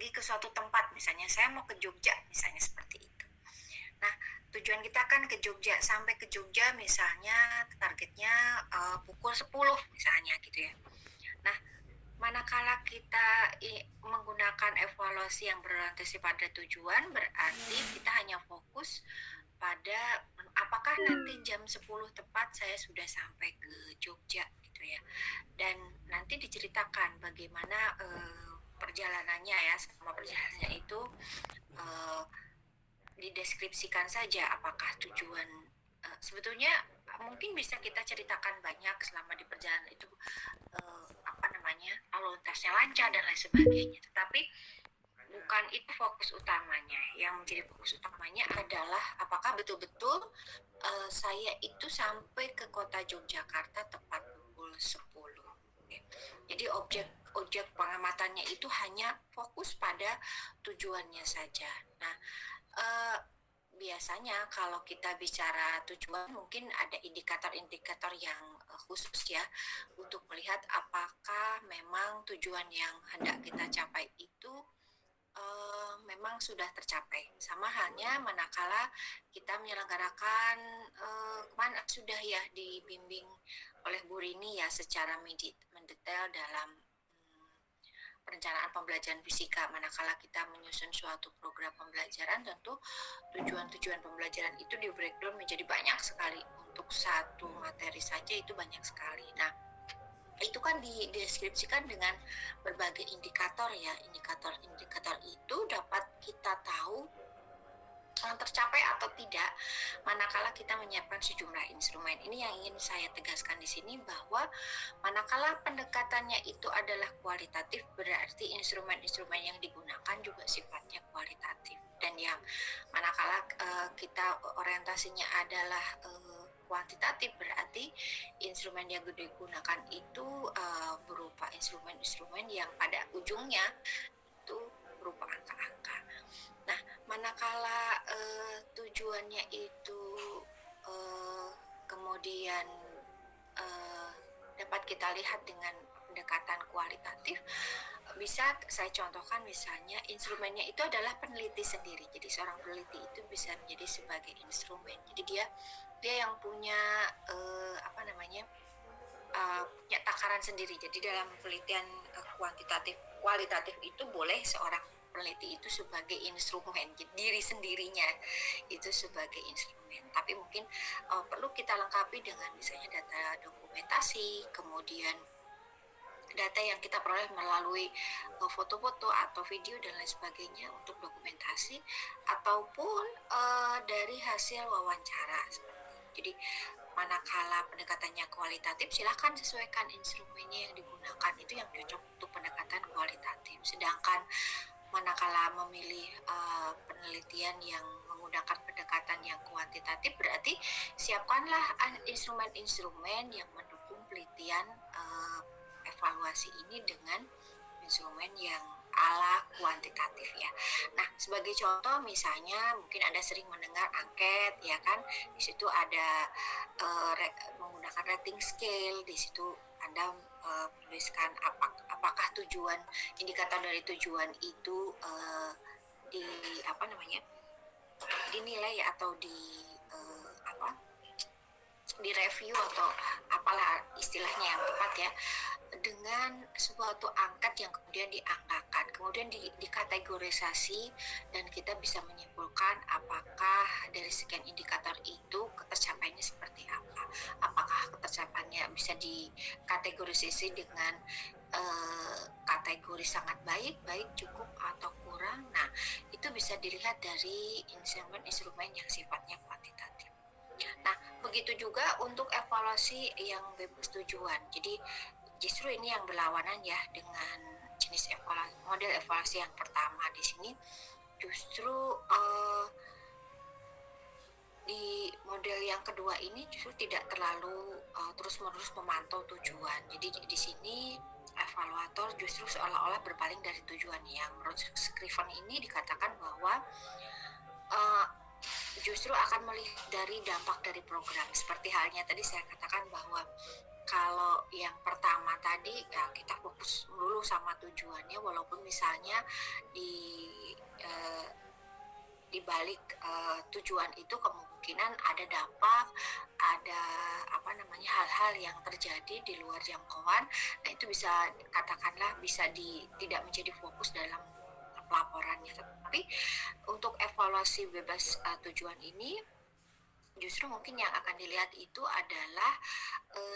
pergi ke suatu tempat, misalnya saya mau ke Jogja, misalnya seperti itu. Nah, tujuan kita kan ke Jogja, sampai ke Jogja misalnya targetnya pukul 10 misalnya gitu ya. Nah, manakala kita menggunakan evaluasi yang berorientasi pada tujuan, berarti kita hanya fokus pada apakah nanti jam 10 tepat saya sudah sampai ke Jogja gitu ya. Dan nanti diceritakan bagaimana perjalanannya ya, selama perjalanannya itu dideskripsikan saja apakah tujuan sebetulnya mungkin bisa kita ceritakan banyak selama di perjalanan itu lalu lintasnya lancar dan lain sebagainya, tetapi bukan itu fokus utamanya. Yang menjadi fokus utamanya adalah apakah betul-betul saya itu sampai ke kota Yogyakarta tepat pukul 10. Jadi objek pengamatannya itu hanya fokus pada tujuannya saja. Nah, biasanya kalau kita bicara tujuan mungkin ada indikator-indikator yang khusus ya untuk melihat apakah memang tujuan yang hendak kita capai itu memang sudah tercapai. Sama halnya manakala kita menyelenggarakan kemana sudah ya dibimbing oleh Bu Rini ya secara mendetail dalam perencanaan pembelajaran fisika. Manakala kita menyusun suatu program pembelajaran, tentu tujuan-tujuan pembelajaran itu di breakdown menjadi banyak sekali. Untuk satu materi saja itu banyak sekali. Nah, itu kan dideskripsikan dengan berbagai indikator ya. Indikator-indikator itu dapat kita tahu tercapai atau tidak manakala kita menyiapkan sejumlah instrumen. Ini yang ingin saya tegaskan di sini, bahwa manakala pendekatannya itu adalah kualitatif, berarti instrumen-instrumen yang digunakan juga sifatnya kualitatif. Dan yang manakala kita orientasinya adalah kuantitatif, berarti instrumen yang digunakan itu berupa instrumen-instrumen yang pada ujungnya itu berupa angka-angka. Nah, manakala tujuannya itu kemudian dapat kita lihat dengan pendekatan kualitatif, bisa saya contohkan misalnya instrumennya itu adalah peneliti sendiri. Jadi seorang peneliti itu bisa menjadi sebagai instrumen. Jadi dia yang punya punya takaran sendiri. Jadi dalam penelitian kualitatif itu boleh seorang peneliti itu sebagai instrumen, diri sendirinya itu sebagai instrumen. Tapi mungkin perlu kita lengkapi dengan misalnya data dokumentasi, kemudian data yang kita peroleh melalui foto-foto atau video dan lain sebagainya untuk dokumentasi, ataupun dari hasil wawancara. Jadi manakala pendekatannya kualitatif, silahkan sesuaikan instrumennya yang digunakan, itu yang cocok untuk pendekatan kualitatif. Sedangkan manakala memilih penelitian yang menggunakan pendekatan yang kuantitatif, berarti siapkanlah instrumen-instrumen yang mendukung penelitian evaluasi ini dengan instrumen yang ala kuantitatif ya. Nah, sebagai contoh misalnya mungkin Anda sering mendengar angket ya kan, di situ ada menggunakan rating scale, di situ Anda menuliskan apakah tujuan, indikator dari tujuan itu dinilai atau direview atau apalah istilahnya yang tepat ya, dengan suatu angkat yang kemudian diangkakan, kemudian dikategorisasi, dan kita bisa menyimpulkan apakah dari sekian indikator itu ketercapaiannya seperti apa. Apakah ketercapaiannya bisa dikategorisasi dengan kategori sangat baik, cukup, atau kurang. Nah, itu bisa dilihat dari instrumen-instrumen yang sifatnya kuantitatif. Nah, begitu juga untuk evaluasi yang bebas tujuan. Jadi justru ini yang berlawanan ya dengan jenis model evaluasi yang pertama. Di sini justru di model yang kedua ini justru tidak terlalu terus-menerus memantau tujuan. Jadi di sini evaluator justru seolah-olah berpaling dari tujuan. Yang menurut Scriven ini dikatakan bahwa justru akan melihat dari dampak dari program. Seperti halnya tadi saya katakan bahwa kalau yang pertama tadi ya kita fokus dulu sama tujuannya, walaupun misalnya di di balik tujuan itu kemungkinan ada dampak, ada apa namanya hal-hal yang terjadi di luar jangkauan. Nah itu bisa katakanlah bisa tidak menjadi fokus dalam pelaporannya. Tapi untuk evaluasi bebas tujuan ini justru mungkin yang akan dilihat itu adalah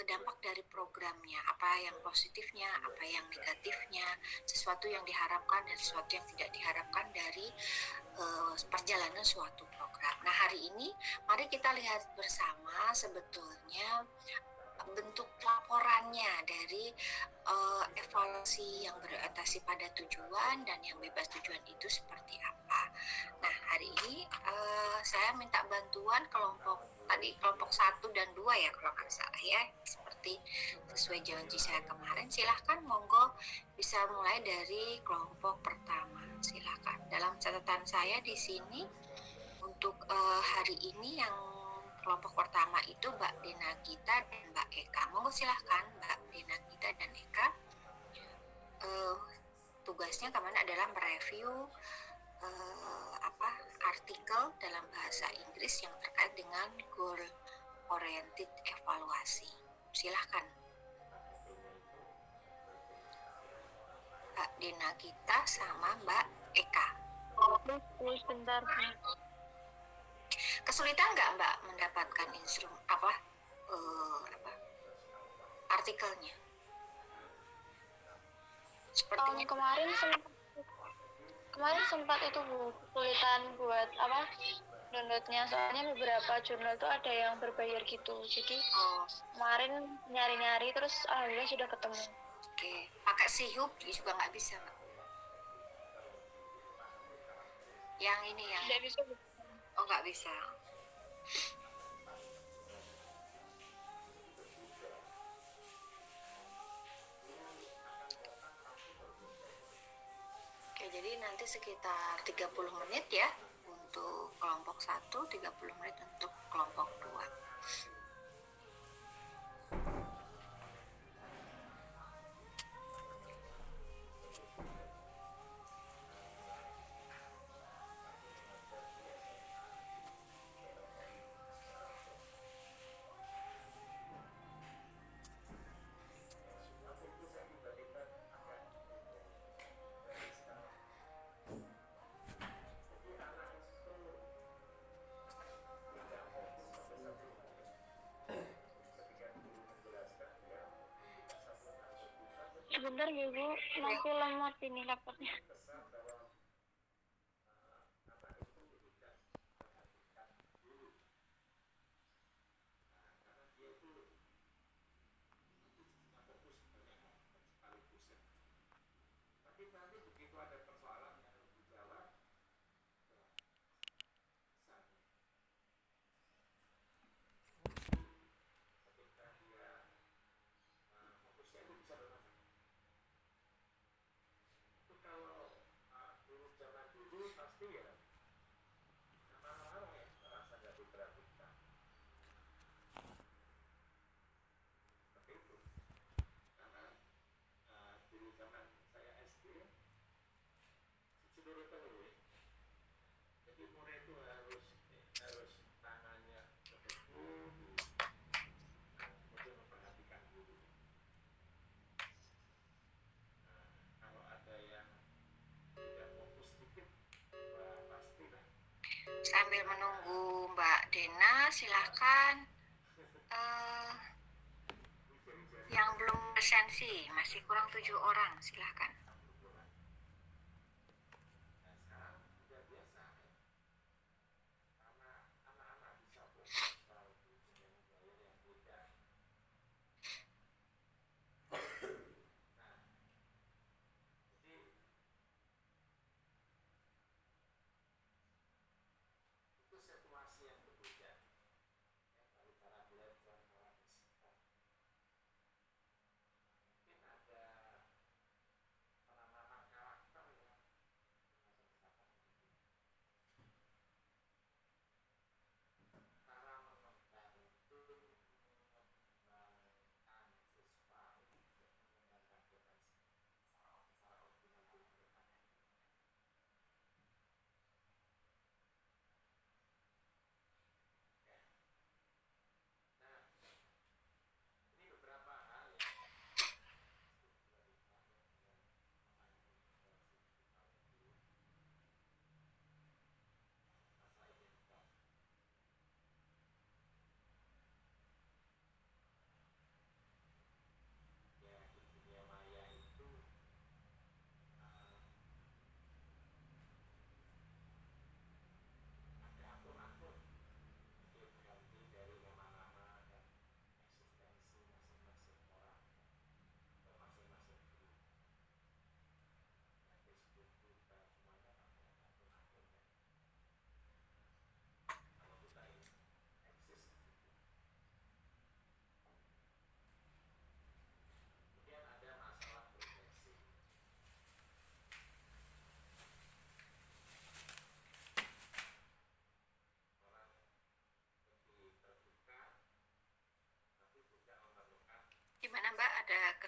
dampak dari programnya, apa yang positifnya, apa yang negatifnya, sesuatu yang diharapkan dan sesuatu yang tidak diharapkan dari perjalanan suatu program. Nah hari ini mari kita lihat bersama sebetulnya bentuk laporannya dari evaluasi yang berorientasi pada tujuan dan yang bebas tujuan itu seperti apa. Nah hari ini saya minta bantuan kelompok 1 dan 2 ya kalau nggak salah ya, seperti sesuai janji saya kemarin. Silahkan monggo bisa mulai dari kelompok pertama, silahkan. Dalam catatan saya di sini untuk hari ini yang kelompok pertama itu Mbak Dina Gita dan Mbak Eka. Monggo silahkan Mbak Dina Gita dan Eka. Tugasnya kemarin adalah mereview artikel dalam bahasa Inggris yang terkait dengan goal oriented evaluasi. Silahkan Mbak Dina Gita sama Mbak Eka. Sebentar. Kesulitan nggak Mbak mendapatkan artikelnya? Sepertinya kemarin sempat itu Bu, kesulitan buat downloadnya, soalnya beberapa jurnal tuh ada yang berbayar gitu, jadi kemarin nyari-nyari terus alhamdulillah sudah ketemu. Oke, pakai Sihub juga nggak bisa Mbak? Yang ini yang Nggak bisa. Oh nggak bisa. Oke, jadi nanti sekitar 30 menit ya untuk kelompok 1, 30 menit untuk kelompok 2. Sebentar ya Bu, nanti lemot ini laptopnya. Sambil menunggu Mbak Dena, silahkan yang belum presensi, masih kurang 7 orang, silahkan.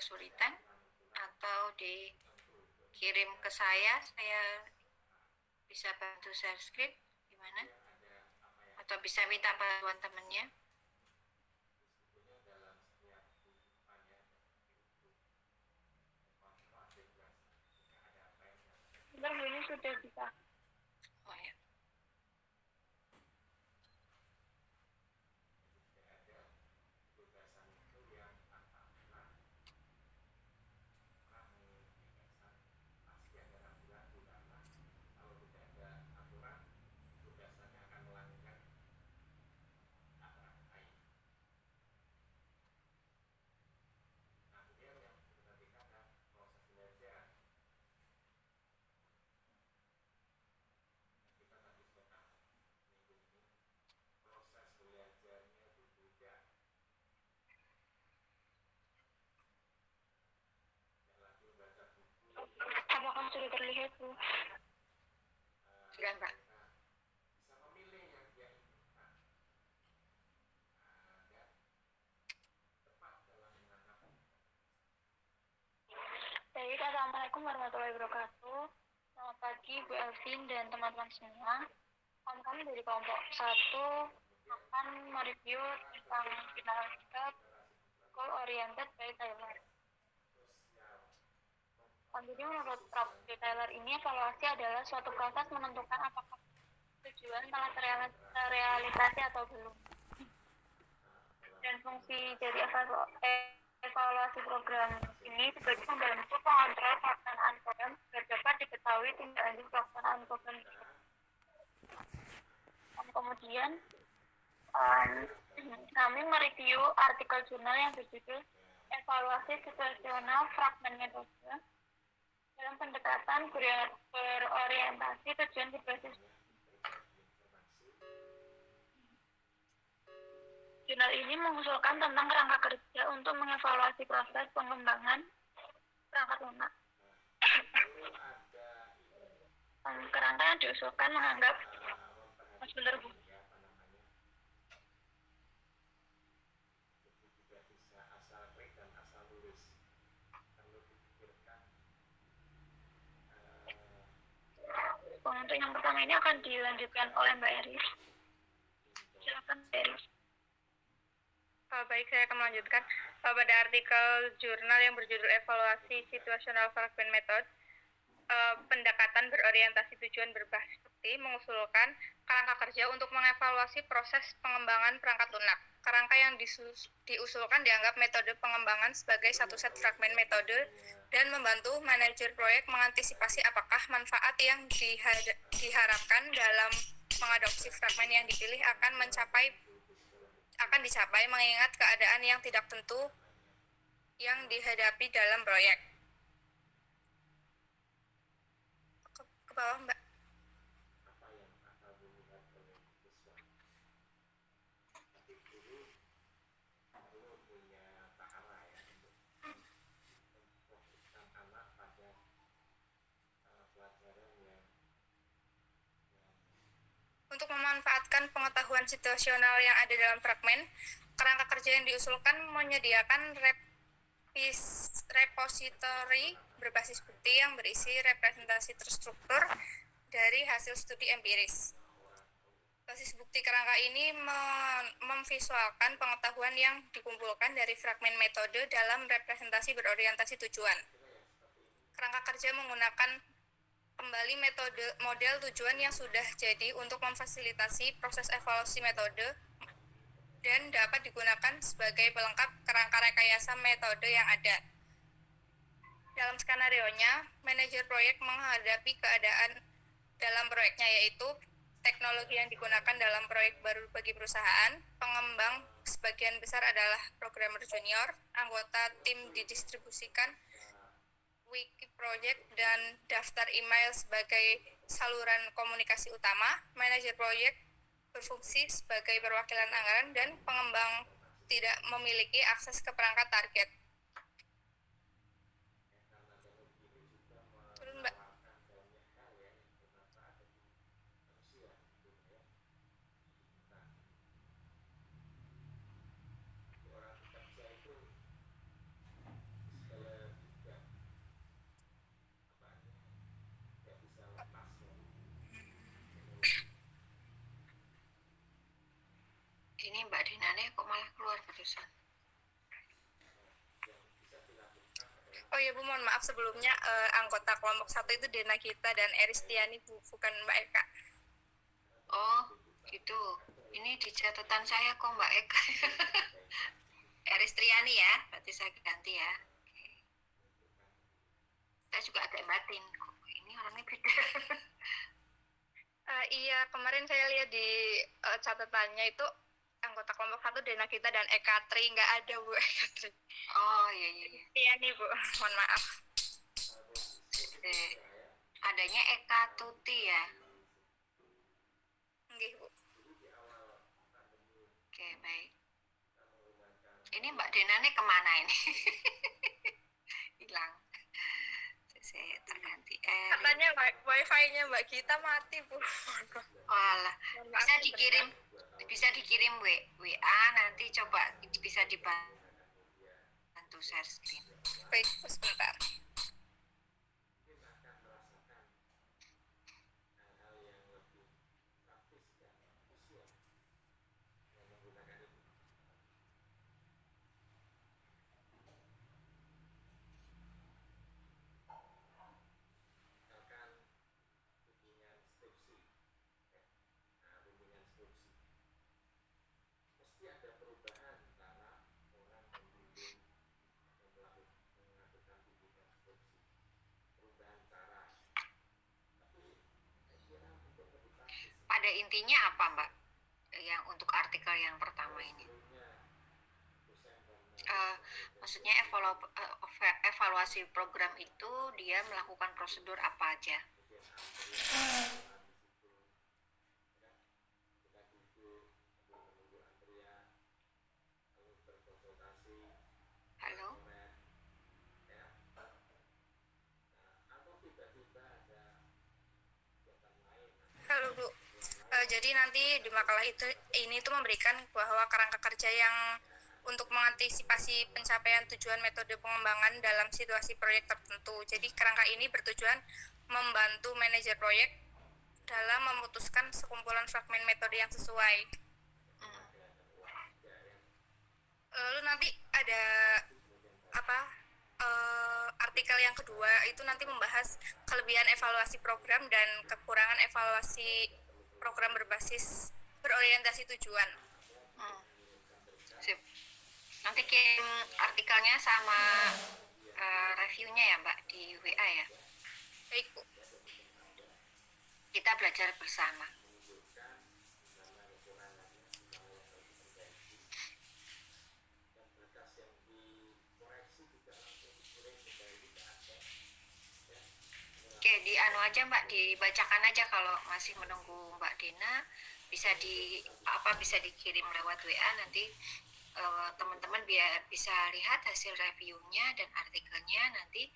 kesulitan atau dikirim ke saya bisa bantu share screen gimana? Atau bisa minta bantuan temennya? Bentar, ini sudah bisa. Oh ya. Apakah sudah terlihat, Bu? Sudah, Mbak. Baik, Assalamualaikum warahmatullahi wabarakatuh. Selamat pagi Bu Elvin dan teman-teman semua. Kami dari kelompok 1 akan mereview tentang final step goal oriented by Taylor. Selanjutnya menurut Prof. Taylor ini evaluasi adalah suatu proses menentukan apakah tujuan telah terrealisasi atau belum. Dan fungsi dari evaluasi program ini sebagai membantu pengontrol pelaksanaan program agar dapat diketahui tindak lanjut pelaksanaan program. Dan kemudian kami mereview artikel jurnal yang berjudul Evaluasi Situasional Fragmen Metode dalam pendekatan berorientasi tujuan berbasis. Jurnal ini mengusulkan tentang kerangka kerja untuk mengevaluasi proses pengembangan perangkat lunak. Kerangka yang diusulkan menganggap sebentar, Bu. Untuk yang pertama ini akan dilanjutkan oleh Mbak Eris. Silakan, Mbak Eris. Baik, saya akan melanjutkan. Pada artikel jurnal yang berjudul Evaluasi Situational Fragment Method, pendekatan berorientasi tujuan berbasis bukti mengusulkan kerangka kerja untuk mengevaluasi proses pengembangan perangkat lunak. Kerangka yang diusulkan dianggap metode pengembangan sebagai satu set fragmen metode dan membantu manajer proyek mengantisipasi apakah manfaat yang diharapkan dalam mengadopsi fragmen yang dipilih akan dicapai mengingat keadaan yang tidak tentu yang dihadapi dalam proyek. Ke bawah, Mbak. Untuk memanfaatkan pengetahuan situasional yang ada dalam fragmen, kerangka kerja yang diusulkan menyediakan repository berbasis bukti yang berisi representasi terstruktur dari hasil studi empiris. Basis bukti kerangka ini memvisualkan pengetahuan yang dikumpulkan dari fragmen metode dalam representasi berorientasi tujuan. Kerangka kerja menggunakan kembali model tujuan yang sudah jadi untuk memfasilitasi proses evaluasi metode dan dapat digunakan sebagai pelengkap kerangka rekayasa metode yang ada. Dalam skenario-nya, manajer proyek menghadapi keadaan dalam proyeknya yaitu teknologi yang digunakan dalam proyek baru bagi perusahaan, pengembang sebagian besar adalah programmer junior, anggota tim didistribusikan, wiki project dan daftar email sebagai saluran komunikasi utama, manajer proyek berfungsi sebagai perwakilan anggaran, dan pengembang tidak memiliki akses ke perangkat target. Turun, Mbak. barusan. Oh iya Bu, mohon maaf sebelumnya anggota kelompok 1 itu Dena Gita dan Eristiani Bu, bukan Mbak Eka. Oh, gitu. Ini di catatan saya kok Mbak Eka. Eris Triani ya, berarti saya ganti ya. Oke. Saya juga agak batin, kok ini orangnya beda. Iya, kemarin saya lihat di catatannya itu anggota kelompok 1 Dena Gita dan Eka Tri, nggak ada Bu Eka Tri. Oh iya iya iya. Eristiani Bu, mohon maaf. Adanya Eka Tuti ya. Nggih Bu. Oke, baik. Ini Mbak Denane kemana ini? Hilang. Saya terganti. Katanya wifi-nya Mbak Gita mati Bu. Walah, bisa dikirim WA, nanti coba bisa dibantu share screen. Baik, sebentar. Pada intinya apa Mbak? Yang untuk artikel yang pertama ini. Maksudnya evaluasi program itu dia melakukan prosedur apa aja? Halo? Halo Bu. Jadi nanti di makalah ini tuh memberikan bahwa kerangka kerja yang untuk mengantisipasi pencapaian tujuan metode pengembangan dalam situasi proyek tertentu. Jadi kerangka ini bertujuan membantu manajer proyek dalam memutuskan sekumpulan fragmen metode yang sesuai. Lalu nanti ada artikel yang kedua itu nanti membahas kelebihan evaluasi program dan kekurangan evaluasi program berorientasi tujuan. Sip. Nanti kirim artikelnya sama reviewnya ya Mbak di WA ya. Baik Bu. Kita belajar bersama. Oke, di anu aja Mbak, dibacakan aja kalau masih menunggu Mbak Dena, bisa dikirim lewat WA nanti teman-teman biar bisa lihat hasil reviewnya dan artikelnya nanti.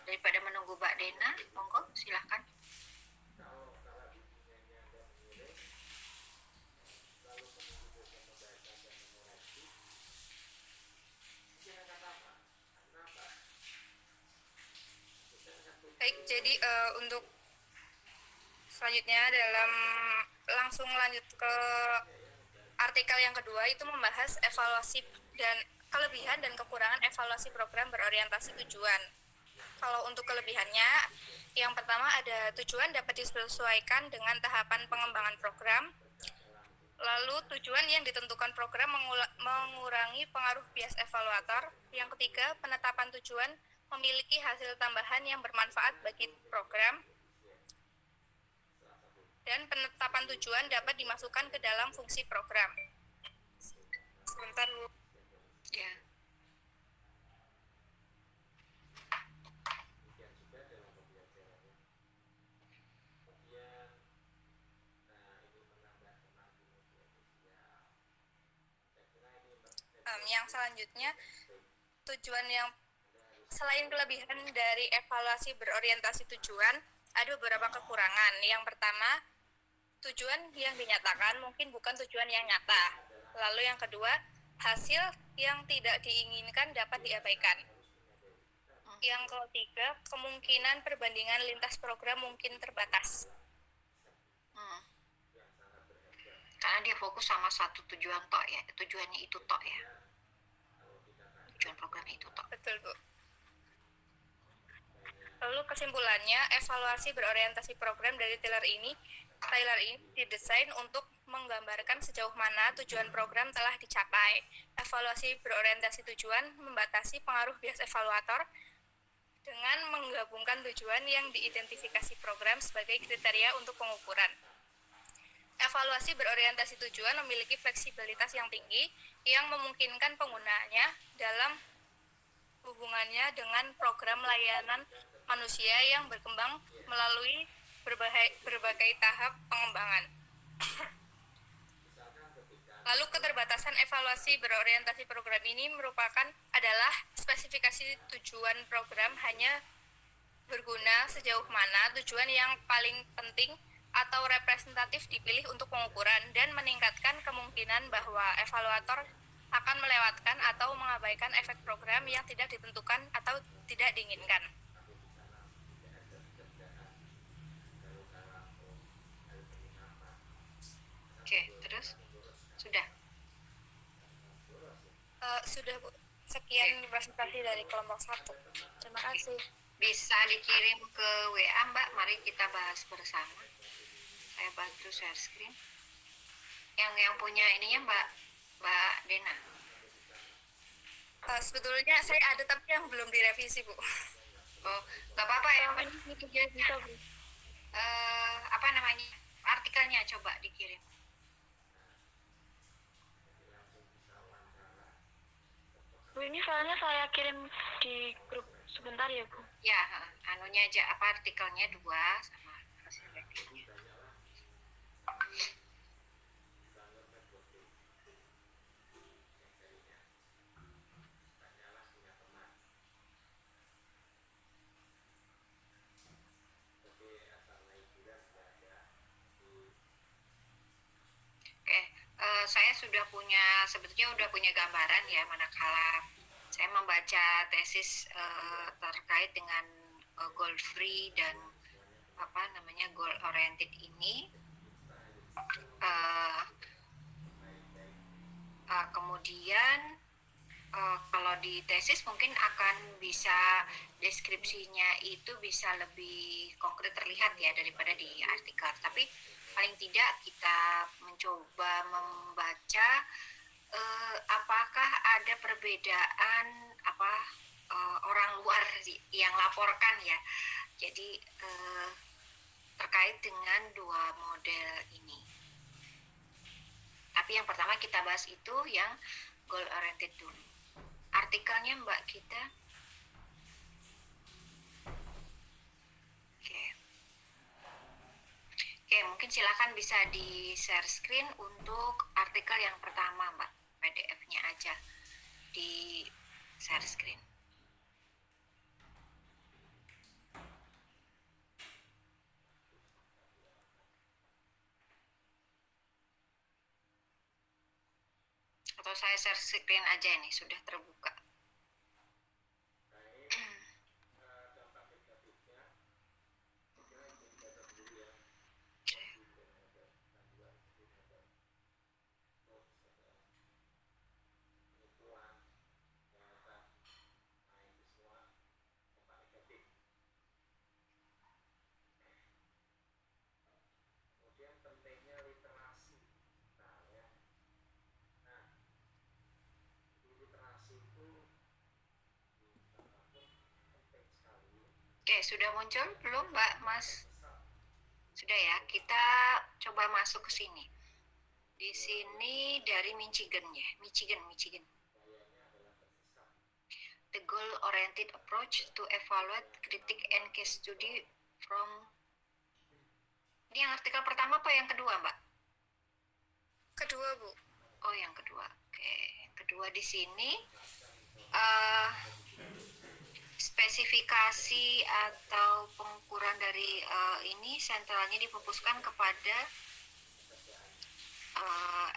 Daripada menunggu Mbak Dena, monggo silahkan. Baik, jadi untuk selanjutnya langsung lanjut ke artikel yang kedua itu membahas evaluasi dan kelebihan dan kekurangan evaluasi program berorientasi tujuan. Kalau untuk kelebihannya, yang pertama ada tujuan dapat disesuaikan dengan tahapan pengembangan program. Lalu tujuan yang ditentukan program mengurangi pengaruh bias evaluator. Yang ketiga, penetapan tujuan memiliki hasil tambahan yang bermanfaat bagi program. Dan penetapan tujuan dapat dimasukkan ke dalam fungsi program. Sebentar Bu. Ya. Yang selanjutnya, tujuan yang selain kelebihan dari evaluasi berorientasi tujuan, ada beberapa kekurangan. Yang pertama, tujuan yang dinyatakan mungkin bukan tujuan yang nyata. Lalu yang kedua, hasil yang tidak diinginkan dapat diabaikan. Yang ketiga, kemungkinan perbandingan lintas program mungkin terbatas. karena dia fokus sama satu tujuan tok ya, tujuannya itu tok ya, tujuan programnya itu tok. Betul, Bu. Lalu kesimpulannya, evaluasi berorientasi program dari Taylor ini didesain untuk menggambarkan sejauh mana tujuan program telah dicapai. Evaluasi berorientasi tujuan membatasi pengaruh bias evaluator dengan menggabungkan tujuan yang diidentifikasi program sebagai kriteria untuk pengukuran. Evaluasi berorientasi tujuan memiliki fleksibilitas yang tinggi yang memungkinkan penggunaannya dalam hubungannya dengan program layanan manusia yang berkembang melalui berbagai tahap pengembangan. Lalu keterbatasan evaluasi berorientasi program ini adalah spesifikasi tujuan program hanya berguna sejauh mana tujuan yang paling penting atau representatif dipilih untuk pengukuran dan meningkatkan kemungkinan bahwa evaluator akan melewatkan atau mengabaikan efek program yang tidak ditentukan atau tidak diinginkan. Oke, terus sudah. Sudah, Bu. Sekian presentasi dari kelompok 1. Terima kasih. Bisa dikirim ke WA, Mbak. Mari kita bahas bersama. Saya bantu share screen. Yang punya ininya Mbak Dena. Sebetulnya saya ada tapi yang belum direvisi, Bu. Oh, nggak apa-apa ya. Bisa, Bu. Apa namanya? Artikelnya coba dikirim. Bu, ini soalnya saya kirim di grup sebentar ya, Bu. Ya, anunya aja apa artikelnya 2 sama hasil reviewnya. Oke, saya sebetulnya udah punya gambaran ya, manakala saya membaca tesis terkait dengan goal free dan goal oriented ini. Kemudian kalau di tesis mungkin akan bisa deskripsinya itu bisa lebih konkret terlihat ya daripada di artikel, tapi paling tidak kita mencoba membaca apakah ada perbedaan orang luar yang laporkan ya, jadi terkait dengan 2 model ini. Tapi yang pertama kita bahas itu yang goal oriented dulu. Artikelnya Mbak kita. Oke, mungkin silakan bisa di share screen untuk artikel yang pertama Mbak. PDF-nya aja di share screen. Atau saya share screen aja ini, sudah terbuka. Oke, sudah muncul belum Mbak Mas? Sudah ya, kita coba masuk ke sini. Di sini dari Michigan ya, Michigan. The goal-oriented approach to evaluate, critique, and case study from... Ini yang artikel pertama apa yang kedua, Mbak? Kedua, Bu. Oh, yang kedua. Oke, kedua di sini spesifikasi atau pengukuran dari ini sentralnya difokuskan kepada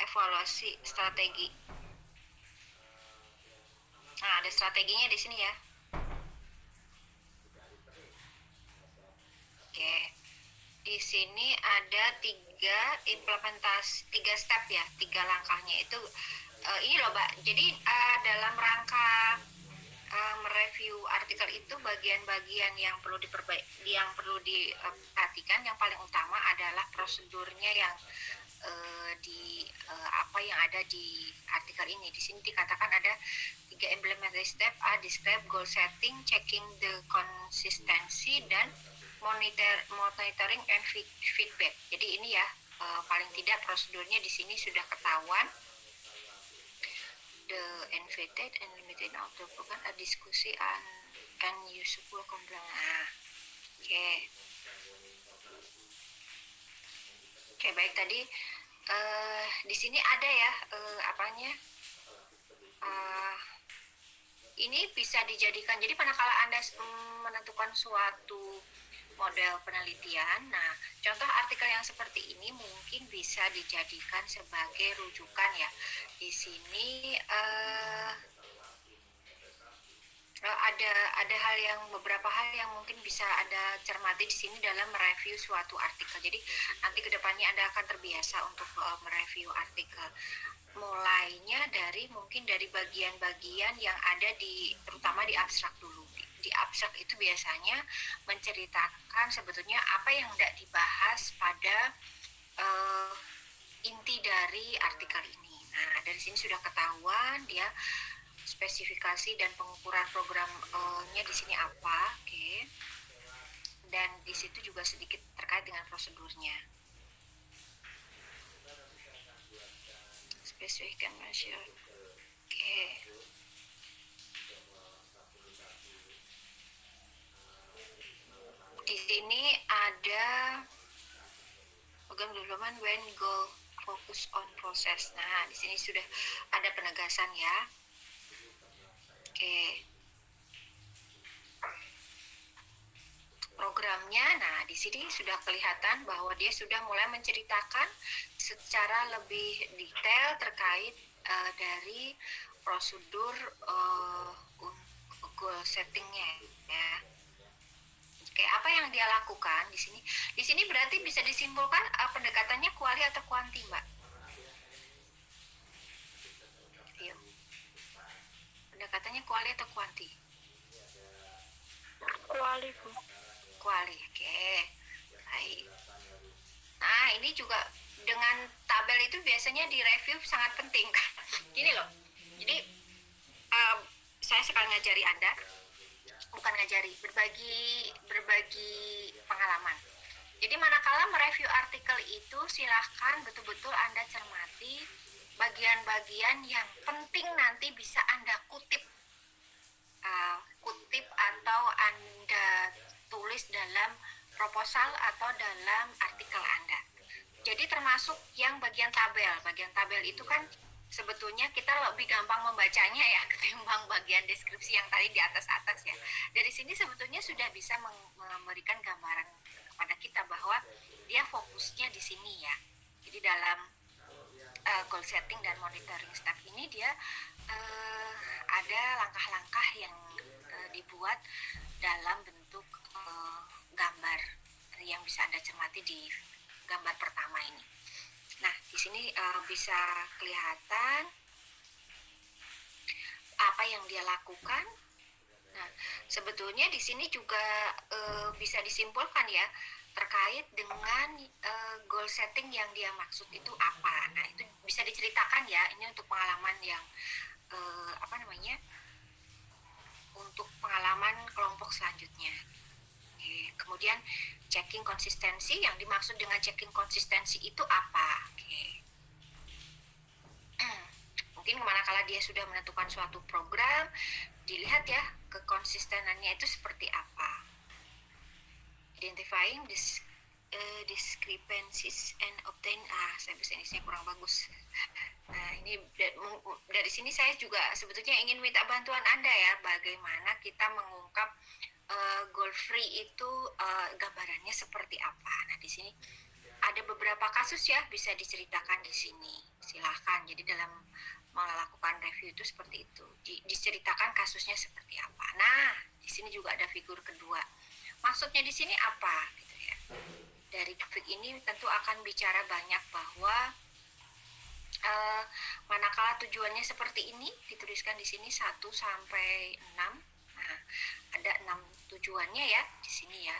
evaluasi strategi. Nah, ada strateginya di sini ya. Oke. Di sini ada tiga step ya, 3 langkahnya itu ini loh Mbak. Jadi dalam rangka mereview artikel itu bagian-bagian yang perlu diperhatikan yang paling utama adalah prosedurnya yang apa yang ada di artikel ini. Di sini dikatakan ada 3 implementation step: describe, goal setting, checking the consistency, dan monitoring and feedback. Jadi ini ya paling tidak prosedurnya di sini sudah ketahuan. The invited and limited outdoor program a diskusi and useful complaint. Oke, baik, tadi di sini ada ya ini bisa dijadikan, jadi manakala Anda menentukan suatu model penelitian, nah contoh artikel yang seperti ini mungkin bisa dijadikan sebagai rujukan ya. Di sini ada beberapa hal yang mungkin bisa Anda cermati di sini dalam mereview suatu artikel. Jadi nanti kedepannya Anda akan terbiasa untuk mereview artikel. Mulainya dari bagian-bagian yang ada terutama di abstrak dulu. Di abstrak itu biasanya menceritakan sebetulnya apa yang tidak dibahas pada inti dari artikel ini. Nah, dari sini sudah ketahuan dia spesifikasi dan pengukuran programnya di sini apa, oke. Dan di situ juga sedikit terkait dengan prosedurnya. Specific and measure, oke. Di sini ada program development when goal focus on process. Nah, di sini sudah ada penegasan ya. Oke. Programnya, nah di sini sudah kelihatan bahwa dia sudah mulai menceritakan secara lebih detail terkait dari prosedur goal settingnya ya. Oke, apa yang dia lakukan di sini? Di sini berarti bisa disimpulkan pendekatannya kuali atau kuanti, Mbak? Ayo. Pendekatannya kuali atau kuanti? Kuali, Bu. Kuali, oke. Baik. Nah, ini juga dengan tabel itu biasanya di review sangat penting. Gini loh, jadi saya sekali ngajari Anda, bukan ngajari, berbagi pengalaman. Jadi manakala mereview artikel itu silahkan betul-betul Anda cermati bagian-bagian yang penting nanti bisa Anda kutip atau Anda tulis dalam proposal atau dalam artikel Anda. Jadi termasuk yang bagian tabel. Bagian tabel itu kan sebetulnya kita lebih gampang membacanya ya ketimbang bagian deskripsi yang tadi di atas-atas ya. Dari sini sebetulnya sudah bisa memberikan gambaran kepada kita bahwa dia fokusnya di sini ya. Jadi dalam goal setting dan monitoring step ini dia ada langkah-langkah yang dibuat dalam bentuk gambar yang bisa Anda cermati di gambar pertama ini. Nah, di sini bisa kelihatan apa yang dia lakukan. Nah, sebetulnya di sini juga bisa disimpulkan ya terkait dengan goal setting yang dia maksud itu apa. Nah, itu bisa diceritakan ya. Ini untuk pengalaman yang untuk pengalaman kelompok selanjutnya. Oke. Kemudian checking konsistensi, yang dimaksud dengan checking konsistensi itu apa? Oke. Mungkin manakala dia sudah menentukan suatu program, dilihat ya kekonsistenannya itu seperti apa. Identifying discrepancies and obtain, saya bahasa Inggrisnya kurang bagus. Nah, ini dari sini saya juga sebetulnya ingin minta bantuan Anda ya, bagaimana kita mengungkap goal free itu gambarannya seperti apa. Nah, di sini ada beberapa kasus ya bisa diceritakan di sini. Silahkan. Jadi dalam melakukan review itu seperti itu. Diceritakan kasusnya seperti apa. Nah, di sini juga ada figur kedua. Maksudnya di sini apa gitu ya. dari grafik ini tentu akan bicara banyak bahwa manakala tujuannya seperti ini, dituliskan di sini 1 sampai 6. Nah, ada 6 tujuannya ya di sini ya.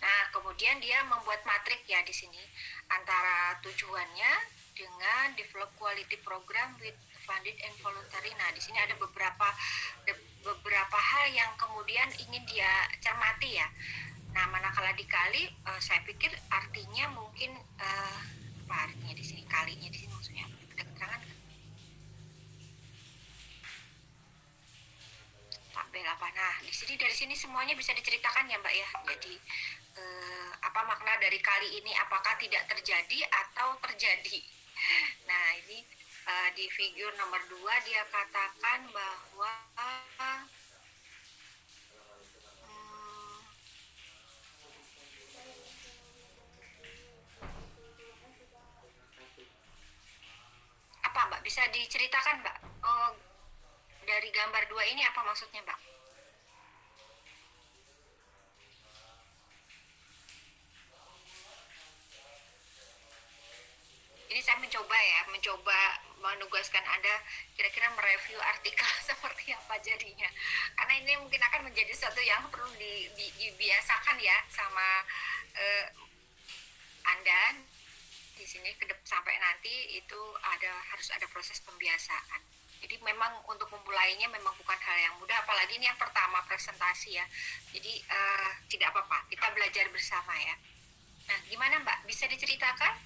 Nah, kemudian dia membuat matrik ya di sini antara tujuannya dengan develop quality program with funded and voluntary. Nah, di sini ada beberapa hal yang kemudian ingin dia cermati ya. Nah, manakala dikali, saya pikir artinya mungkin apa artinya di sini, kalinya di sini maksudnya ada keterangan kan? Tabel apa? Nah, di sini dari sini semuanya bisa diceritakan ya Mbak ya. Jadi apa makna dari kali ini? Apakah tidak terjadi atau terjadi? Nah, ini di figur nomor 2 dia katakan bahwa apa Mbak? Bisa diceritakan Mbak? Oh, dari gambar 2 ini apa maksudnya Mbak? Ini saya mencoba menugaskan Anda kira-kira mereview artikel seperti apa jadinya. Karena ini mungkin akan menjadi sesuatu yang perlu dibiasakan ya sama Anda di sini sampai nanti itu harus ada proses pembiasaan. Jadi memang untuk memulainya memang bukan hal yang mudah, apalagi ini yang pertama presentasi ya. Jadi tidak apa-apa, kita belajar bersama ya. Nah, gimana Mbak? Bisa diceritakan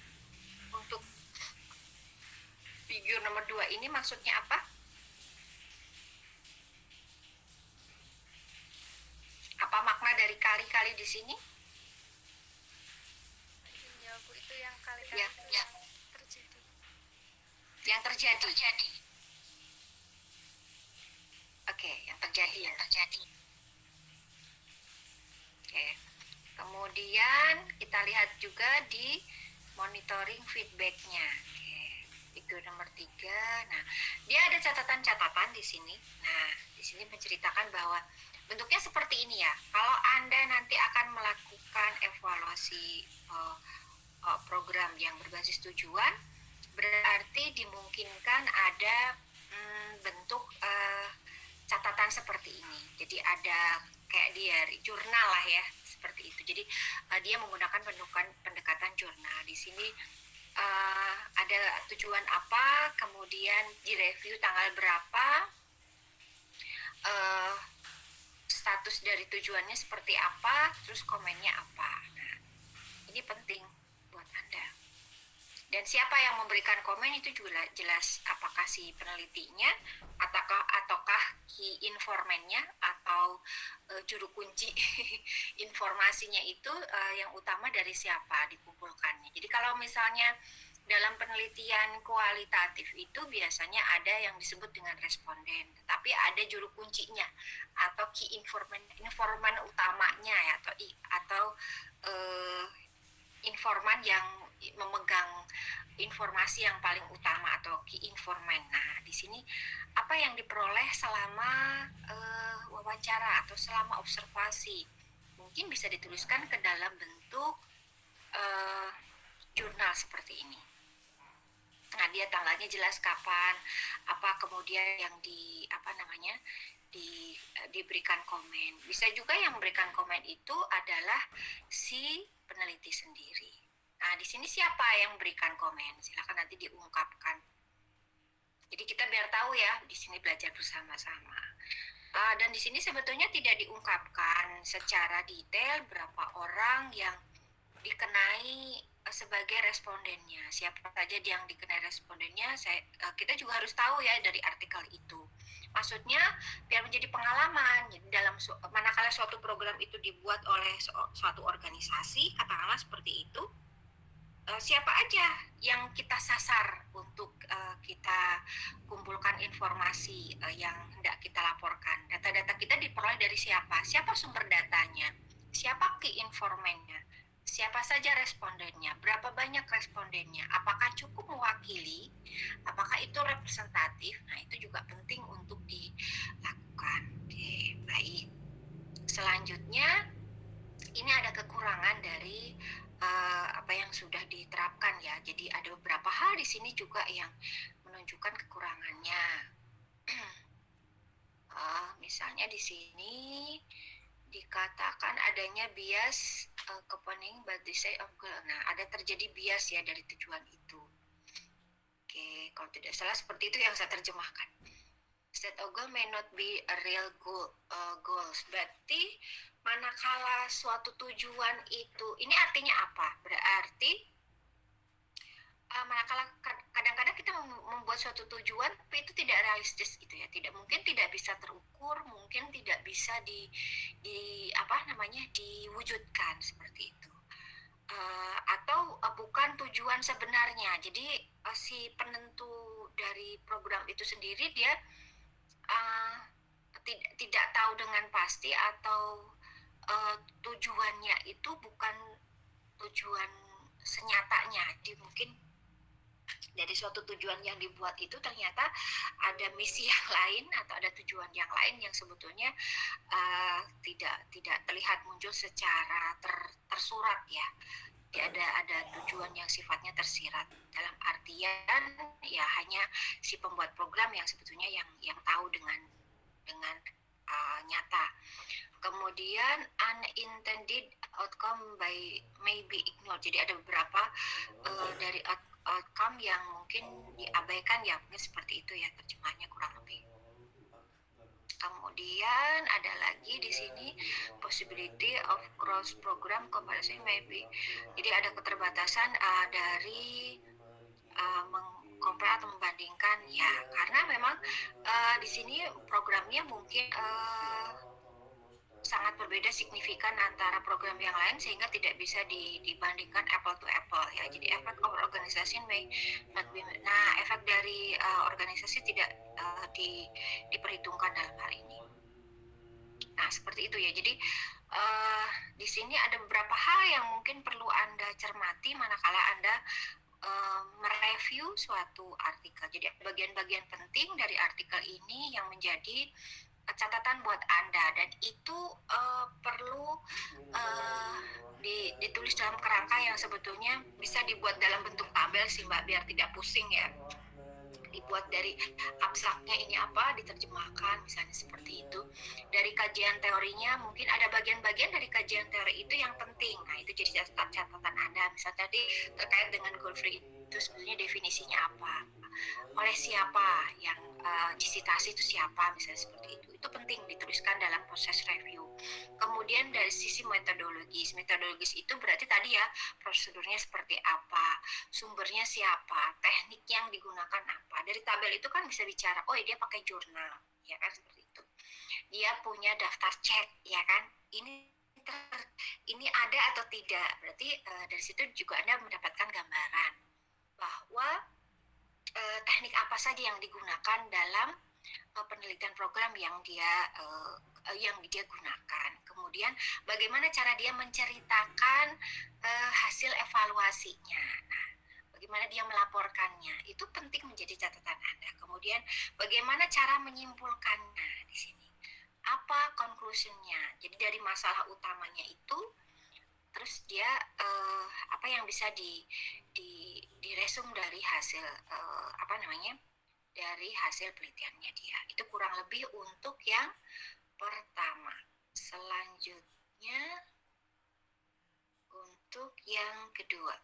untuk figur nomor 2 ini maksudnya apa? Apa makna dari kali-kali di sini? Ya, Bu, itu yang kali-kali Ya, ya. terjadi. Yang terjadi. Oke, yang terjadi. Oke. Kemudian kita lihat juga di monitoring feedbacknya. Oke, figur nomor 3. Nah, dia ada catatan-catatan di sini. Nah, di sini menceritakan bahwa bentuknya seperti ini ya. Kalau Anda nanti akan melakukan evaluasi program yang berbasis tujuan, berarti dimungkinkan ada bentuk catatan seperti ini. Jadi ada kayak diary, jurnal lah ya, seperti itu. Jadi dia menggunakan pendekatan jurnal. Di sini ada tujuan apa, kemudian direview tanggal berapa, status dari tujuannya seperti apa, terus komennya apa. Nah, ini penting buat Anda. Dan siapa yang memberikan komen itu juga jelas, apakah si penelitinya ataukah key informannya atau juru kunci informasinya itu yang utama dari siapa dikumpulkannya. Jadi kalau misalnya dalam penelitian kualitatif itu biasanya ada yang disebut dengan responden, tetapi ada juru kuncinya atau key informan utamanya ya, atau informan yang memegang informasi yang paling utama atau key informant. Nah, di sini apa yang diperoleh selama wawancara atau selama observasi mungkin bisa dituliskan ke dalam bentuk jurnal seperti ini. Nah, dia tanggalnya jelas kapan, apa kemudian yang diberikan komen. Bisa juga yang memberikan komen itu adalah si peneliti sendiri. Nah, di sini siapa yang memberikan komen? Silakan nanti diungkapkan. Jadi kita biar tahu ya, di sini belajar bersama-sama. Dan di sini sebetulnya tidak diungkapkan secara detail berapa orang yang dikenai sebagai respondennya. Siapa saja yang dikenai respondennya, kita juga harus tahu ya dari artikel itu. Maksudnya biar menjadi pengalaman. Jadi manakala suatu program itu dibuat oleh suatu organisasi, katakanlah seperti itu, siapa aja yang kita sasar untuk kita kumpulkan informasi yang hendak kita laporkan. Data-data kita diperoleh dari siapa? Siapa sumber datanya? Siapa key informannya? Siapa saja respondennya? Berapa banyak respondennya? Apakah cukup mewakili? Apakah itu representatif? Nah, itu juga penting untuk dilakukan. Oke, baik. Selanjutnya, sudah diterapkan ya. Jadi ada beberapa hal di sini juga yang menunjukkan kekurangannya. Misalnya di sini dikatakan adanya bias accompanying but the side of goal. Nah, ada terjadi bias ya dari tujuan itu. Oke, kalau tidak salah seperti itu yang saya terjemahkan. Set of goal may not be a real goals. Berarti manakala suatu tujuan itu, ini artinya apa? Berarti manakala kadang-kadang kita membuat suatu tujuan tapi itu tidak realistis gitu ya, tidak mungkin, tidak bisa terukur, mungkin tidak bisa diwujudkan seperti itu, atau bukan tujuan sebenarnya. Jadi si penentu dari program itu sendiri dia tidak tahu dengan pasti, atau tujuannya itu bukan tujuan senyatanya. Jadi mungkin dari suatu tujuan yang dibuat itu ternyata ada misi yang lain atau ada tujuan yang lain yang sebetulnya tidak terlihat muncul secara tersurat ya. Jadi ada tujuan yang sifatnya tersirat, dalam artian ya hanya si pembuat program yang sebetulnya yang tahu dengan nyata. Kemudian unintended outcome may be ignored. Jadi ada beberapa dari outcome yang mungkin diabaikan ya, mungkin seperti itu ya terjemahannya kurang lebih. Kemudian ada lagi di sini possibility of cross program comparison maybe. Jadi ada keterbatasan dari mengcompare atau membandingkan ya, karena memang di sini programnya mungkin sangat berbeda signifikan antara program yang lain sehingga tidak bisa dibandingkan apple to apple ya. Jadi effect of organization may not be, nah efek dari organisasi tidak diperhitungkan dalam hal ini. Nah seperti itu ya. Jadi di sini ada beberapa hal yang mungkin perlu Anda cermati manakala Anda mereview suatu artikel. Jadi bagian-bagian penting dari artikel ini yang menjadi catatan buat Anda, dan itu perlu ditulis dalam kerangka yang sebetulnya bisa dibuat dalam bentuk tabel sih Mbak, biar tidak pusing ya. Dibuat dari abstraknya ini apa, diterjemahkan misalnya seperti itu. Dari kajian teorinya mungkin ada bagian-bagian dari kajian teori itu yang penting. Nah itu jadi catatan Anda. Misalnya tadi terkait dengan goal free itu sebenarnya definisinya apa, oleh siapa, yang disitasi itu siapa, misalnya seperti itu penting dituliskan dalam proses review. Kemudian dari sisi metodologis itu berarti tadi ya, prosedurnya seperti apa, sumbernya siapa, teknik yang digunakan apa. Dari tabel itu kan bisa bicara, oh dia pakai jurnal ya kan, seperti itu, dia punya daftar cek ya kan, ini ada atau tidak. Berarti dari situ juga Anda mendapatkan gambaran bahwa teknik apa saja yang digunakan dalam penelitian program yang dia gunakan. Kemudian bagaimana cara dia menceritakan hasil evaluasinya. Nah, bagaimana dia melaporkannya, itu penting menjadi catatan Anda. Kemudian bagaimana cara menyimpulkannya di sini. Apa conclusion-nya? Jadi dari masalah utamanya itu, terus dia apa yang bisa diresum dari hasil dari hasil penelitiannya dia. Itu kurang lebih untuk yang pertama. Selanjutnya untuk yang kedua.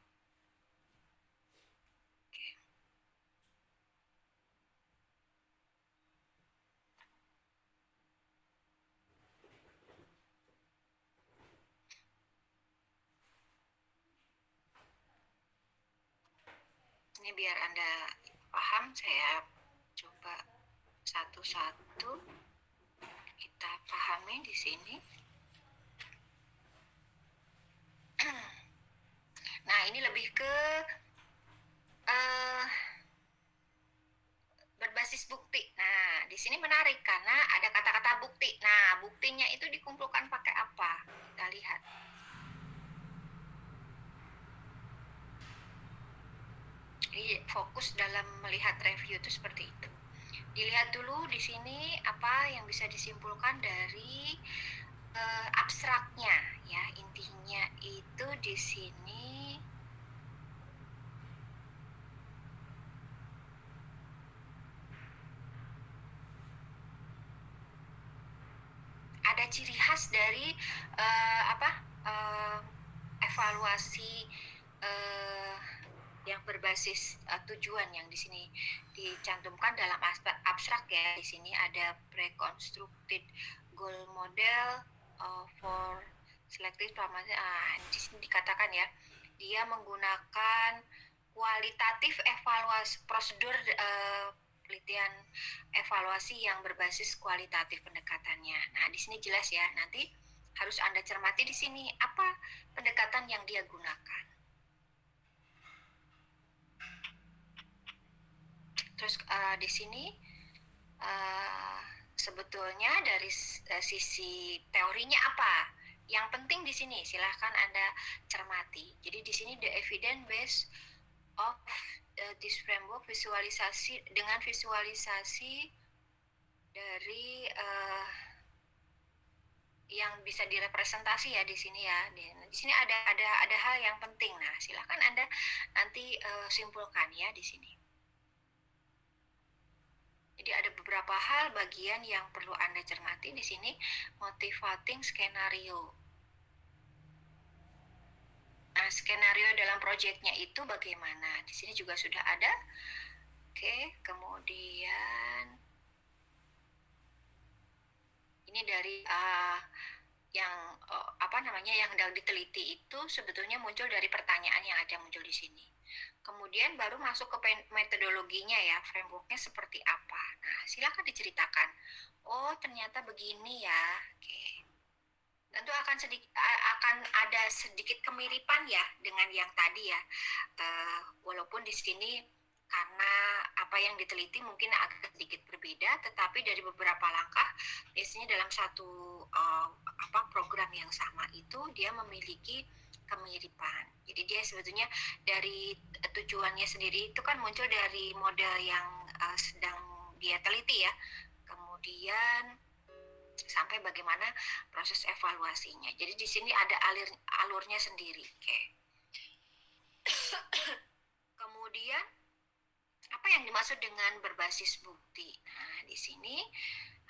Ini biar Anda paham, saya coba satu-satu kita pahami di sini. Nah, ini lebih ke berbasis bukti. Nah, di sini menarik karena ada kata-kata bukti. Nah, buktinya itu dikumpulkan pakai apa? Kita lihat. Jadi fokus dalam melihat review itu seperti itu. Dilihat dulu di sini apa yang bisa disimpulkan dari abstraknya ya. Intinya itu di sini khas dari evaluasi yang berbasis tujuan yang di sini dicantumkan dalam aspek abstrak ya. Di sini ada pre-constructed goal model for selective pharmacy. Di sini dikatakan ya, dia menggunakan kualitatif evaluasi prosedur penelitian evaluasi yang berbasis kualitatif pendekatannya. Nah, di sini jelas ya, nanti harus Anda cermati di sini apa pendekatan yang dia gunakan. Terus di sini sebetulnya dari sisi teorinya apa? Yang penting di sini silahkan Anda cermati. Jadi di sini the evidence base of this framework visualisasi dengan visualisasi dari yang bisa direpresentasi ya di sini ya. Di sini ada hal yang penting. Nah, silahkan Anda nanti simpulkan ya di sini. Jadi ada beberapa hal bagian yang perlu Anda cermati di sini. Motivating skenario. Nah, skenario dalam proyeknya itu bagaimana? Di sini juga sudah ada. Oke, kemudian ini dari yang yang diteliti itu sebetulnya muncul dari pertanyaan yang ada muncul di sini. Kemudian baru masuk ke metodologinya ya, frameworknya seperti apa. Nah, silakan diceritakan. Oh, ternyata begini ya. Oke. Tentu akan ada sedikit kemiripan ya dengan yang tadi ya. Walaupun di sini karena apa yang diteliti mungkin agak sedikit berbeda, tetapi dari beberapa langkah biasanya dalam satu program yang sama itu dia memiliki kemiripan. Jadi dia sebetulnya dari tujuannya sendiri itu kan muncul dari model yang sedang dia teliti ya. Kemudian sampai bagaimana proses evaluasinya. Jadi di sini ada alurnya sendiri. Oke. Kemudian apa yang dimaksud dengan berbasis bukti? Nah, di sini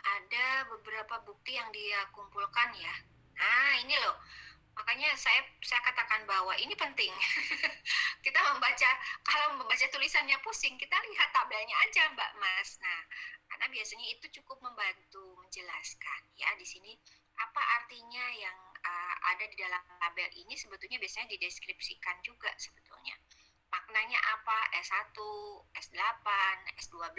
ada beberapa bukti yang dia kumpulkan ya. Nah, ini loh. Makanya saya katakan bahwa ini penting. Kita kalau membaca tulisannya pusing, kita lihat tabelnya aja, Mbak Mas. Nah, karena biasanya itu cukup membantu menjelaskan. Ya, di sini apa artinya yang ada di dalam tabel ini sebetulnya biasanya dideskripsikan juga sebetulnya. Maknanya apa? S1, S8, S12,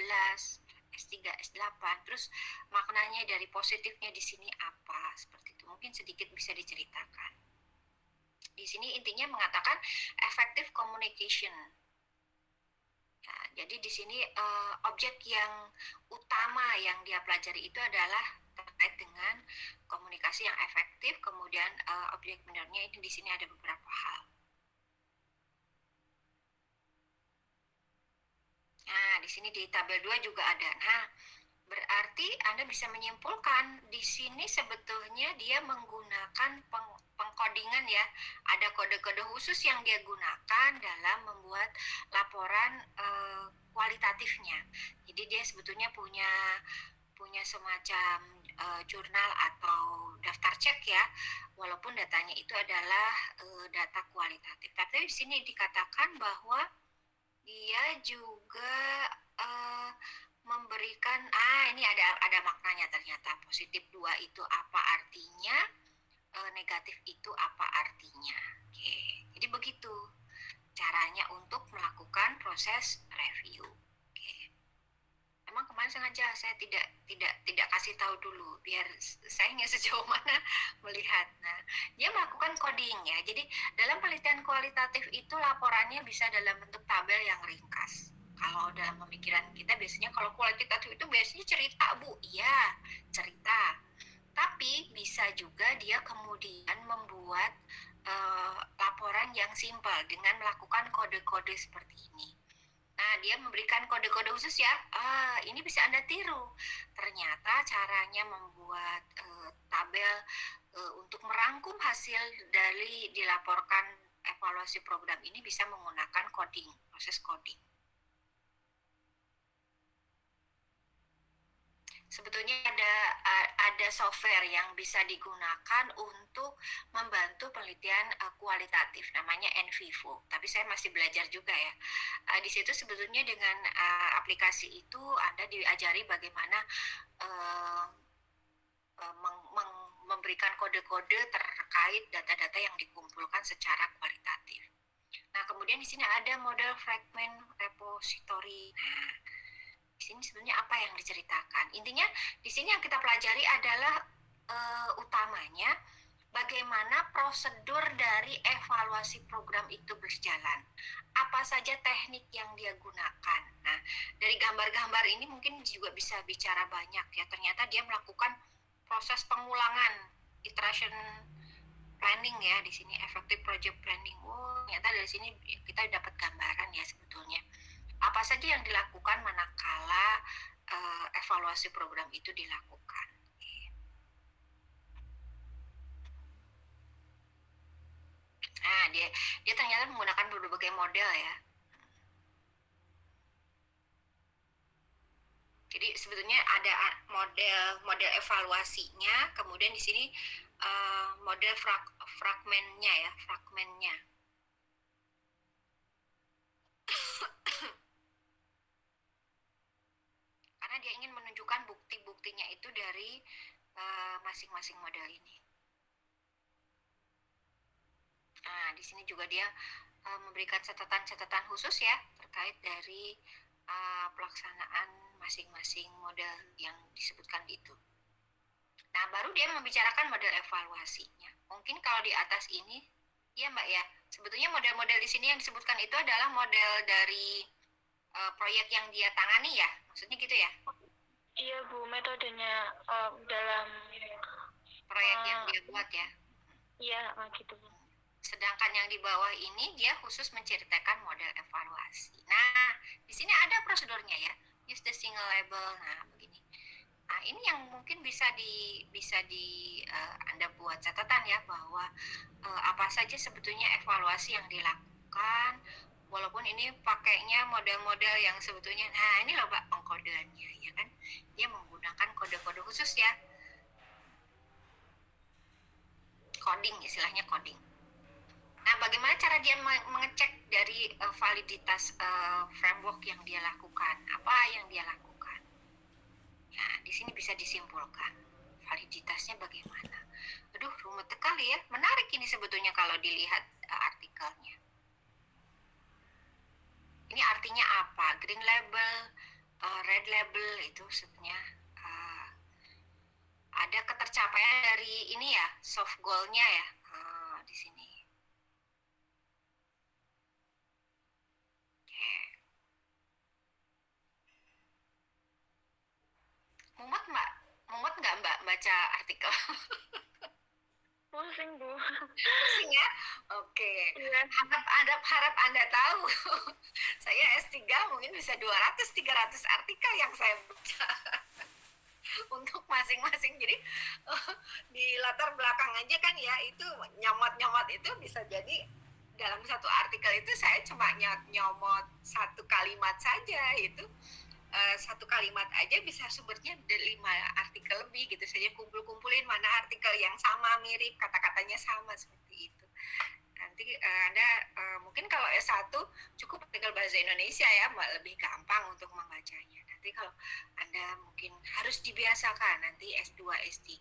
S3, S8. Terus maknanya dari positifnya di sini apa? Seperti itu. Mungkin sedikit bisa diceritakan. Di sini intinya mengatakan effective communication. Ya, jadi di sini objek yang utama yang dia pelajari itu adalah terkait dengan komunikasi yang efektif. Kemudian objek benernya ini di sini ada beberapa hal. Nah, di sini di tabel 2 juga ada. Nah, berarti Anda bisa menyimpulkan di sini sebetulnya dia menggunakan pengkodingan ya. Ada kode-kode khusus yang dia gunakan dalam membuat laporan kualitatifnya. Jadi dia sebetulnya punya semacam jurnal atau daftar cek ya, walaupun datanya itu adalah data kualitatif. Tapi di sini dikatakan bahwa dia juga memberikan ini ada maknanya ternyata. Positif 2 itu apa artinya, negatif itu apa artinya. Oke, jadi begitu caranya untuk melakukan proses review. Oke. Emang kemarin sengaja saya tidak kasih tahu dulu biar saya nggak sejauh mana melihat. Nah, dia melakukan coding ya. Jadi dalam penelitian kualitatif itu laporannya bisa dalam bentuk tabel yang ringkas. Kalau dalam pemikiran kita biasanya kalau kualitatif itu biasanya cerita, Bu. Iya, cerita. Tapi bisa juga dia kemudian membuat laporan yang simpel dengan melakukan kode-kode seperti ini. Nah, dia memberikan kode-kode khusus ya. Ini bisa Anda tiru. Ternyata caranya membuat tabel untuk merangkum hasil dari dilaporkan evaluasi program ini bisa menggunakan coding, proses coding. sebetulnya ada software yang bisa digunakan untuk membantu penelitian kualitatif, namanya NVivo. Tapi saya masih belajar juga ya. Di situ sebetulnya dengan aplikasi itu Anda diajari bagaimana memberikan kode-kode terkait data-data yang dikumpulkan secara kualitatif. Nah, kemudian di sini ada model fragment repository. Nah, di sini sebenarnya apa yang diceritakan? Intinya di sini yang kita pelajari adalah utamanya bagaimana prosedur dari evaluasi program itu berjalan. Apa saja teknik yang dia gunakan. Nah, dari gambar-gambar ini mungkin juga bisa bicara banyak ya. Ternyata dia melakukan proses pengulangan iteration planning ya di sini, effective project planning. Oh, ternyata dari sini kita dapat gambaran ya sebetulnya apa saja yang dilakukan manakala evaluasi program itu dilakukan. Nah, dia ternyata menggunakan berbagai model ya. Jadi sebetulnya ada model evaluasinya, kemudian di sini model fragmennya ya, fragmennya. Karena dia ingin menunjukkan bukti-buktinya itu dari masing-masing model ini. Nah, di sini juga dia memberikan catatan-catatan khusus ya terkait dari pelaksanaan masing-masing model yang disebutkan itu. Nah, baru dia membicarakan model evaluasinya. Mungkin kalau di atas ini, ya Mbak ya, sebetulnya model-model di sini yang disebutkan itu adalah model dari proyek yang dia tangani ya, maksudnya gitu ya? Iya Bu, metodenya dalam proyek yang dia buat ya? Iya, gitu Bu. Sedangkan yang di bawah ini dia khusus menceritakan model evaluasi. Nah, di sini ada prosedurnya ya. Use the single label. Nah, begini. Nah, ini yang mungkin bisa Anda buat catatan ya bahwa apa saja sebetulnya evaluasi yang dilakukan, walaupun ini pakainya model-model yang sebetulnya, nah ini loh Pak pengkodeannya ya kan, dia menggunakan kode-kode khusus ya, coding, istilahnya coding. Nah, bagaimana cara dia mengecek dari validitas framework yang dia lakukan? Apa yang dia lakukan? Ya, di sini bisa disimpulkan validitasnya bagaimana. Aduh, rumit sekali ya. Menarik ini sebetulnya kalau dilihat artikelnya. Ini artinya apa? Green label, red label itu sebenarnya ada ketercapaian dari ini ya, soft goal-nya ya di sini. Mumet nggak Mbak baca artikel? Pusing Bu. Pusing ya? Oke. Iya. Harap Anda tahu. Saya S3 mungkin bisa 200-300 artikel yang saya baca. Untuk masing-masing. Jadi di latar belakang aja kan ya, itu nyomot-nyomot itu bisa jadi dalam satu artikel itu saya cuma nyomot satu kalimat saja, itu satu kalimat aja bisa sumbernya 5 artikel lebih gitu saja, kumpulin mana artikel yang sama, mirip, kata-katanya sama, seperti itu. Nanti Anda mungkin kalau S1 cukup artikel bahasa Indonesia ya, lebih gampang untuk membacanya. Nanti kalau Anda mungkin harus dibiasakan, nanti S2, S3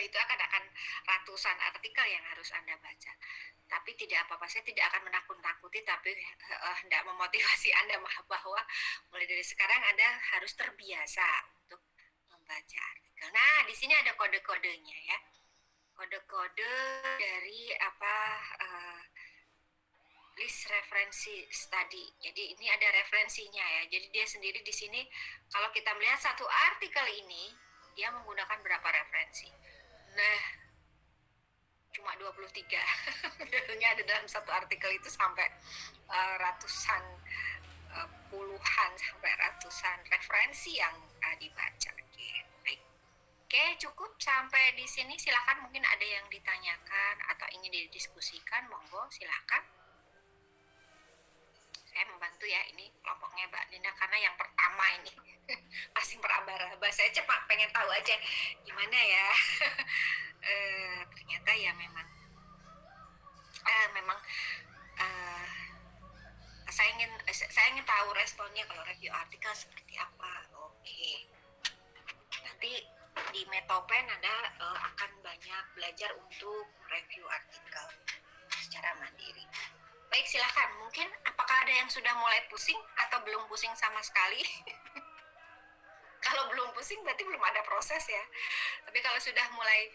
itu akan ratusan artikel yang harus Anda baca. Tapi tidak apa-apa, saya tidak akan menakut-nakuti, tapi hendak memotivasi Anda bahwa mulai dari sekarang Anda harus terbiasa untuk membaca artikel. Nah, di sini ada kode-kodenya ya. Kode-kode dari list referensi study. Jadi ini ada referensinya ya. Jadi dia sendiri di sini kalau kita melihat satu artikel ini dia menggunakan berapa referensi. Nah, cuma 23. Biasanya ada dalam satu artikel itu sampai ratusan, puluhan sampai ratusan referensi yang dibaca. Oke, cukup sampai di sini. Silakan, mungkin ada yang ditanyakan atau ingin didiskusikan, monggo silakan. saya membantu ya, ini kelompoknya Mbak Nina karena yang pertama ini masih meraba-raba, saya cepat pengen tahu aja gimana ya. Ternyata ya memang eh, saya ingin tahu responnya kalau review artikel seperti apa. Oke. Nanti di Metopen Anda akan banyak belajar untuk review artikel secara mandiri. Baik, silakan. Mungkin apakah ada yang sudah mulai pusing atau belum pusing sama sekali? Kalau belum pusing berarti belum ada proses ya. Tapi kalau sudah mulai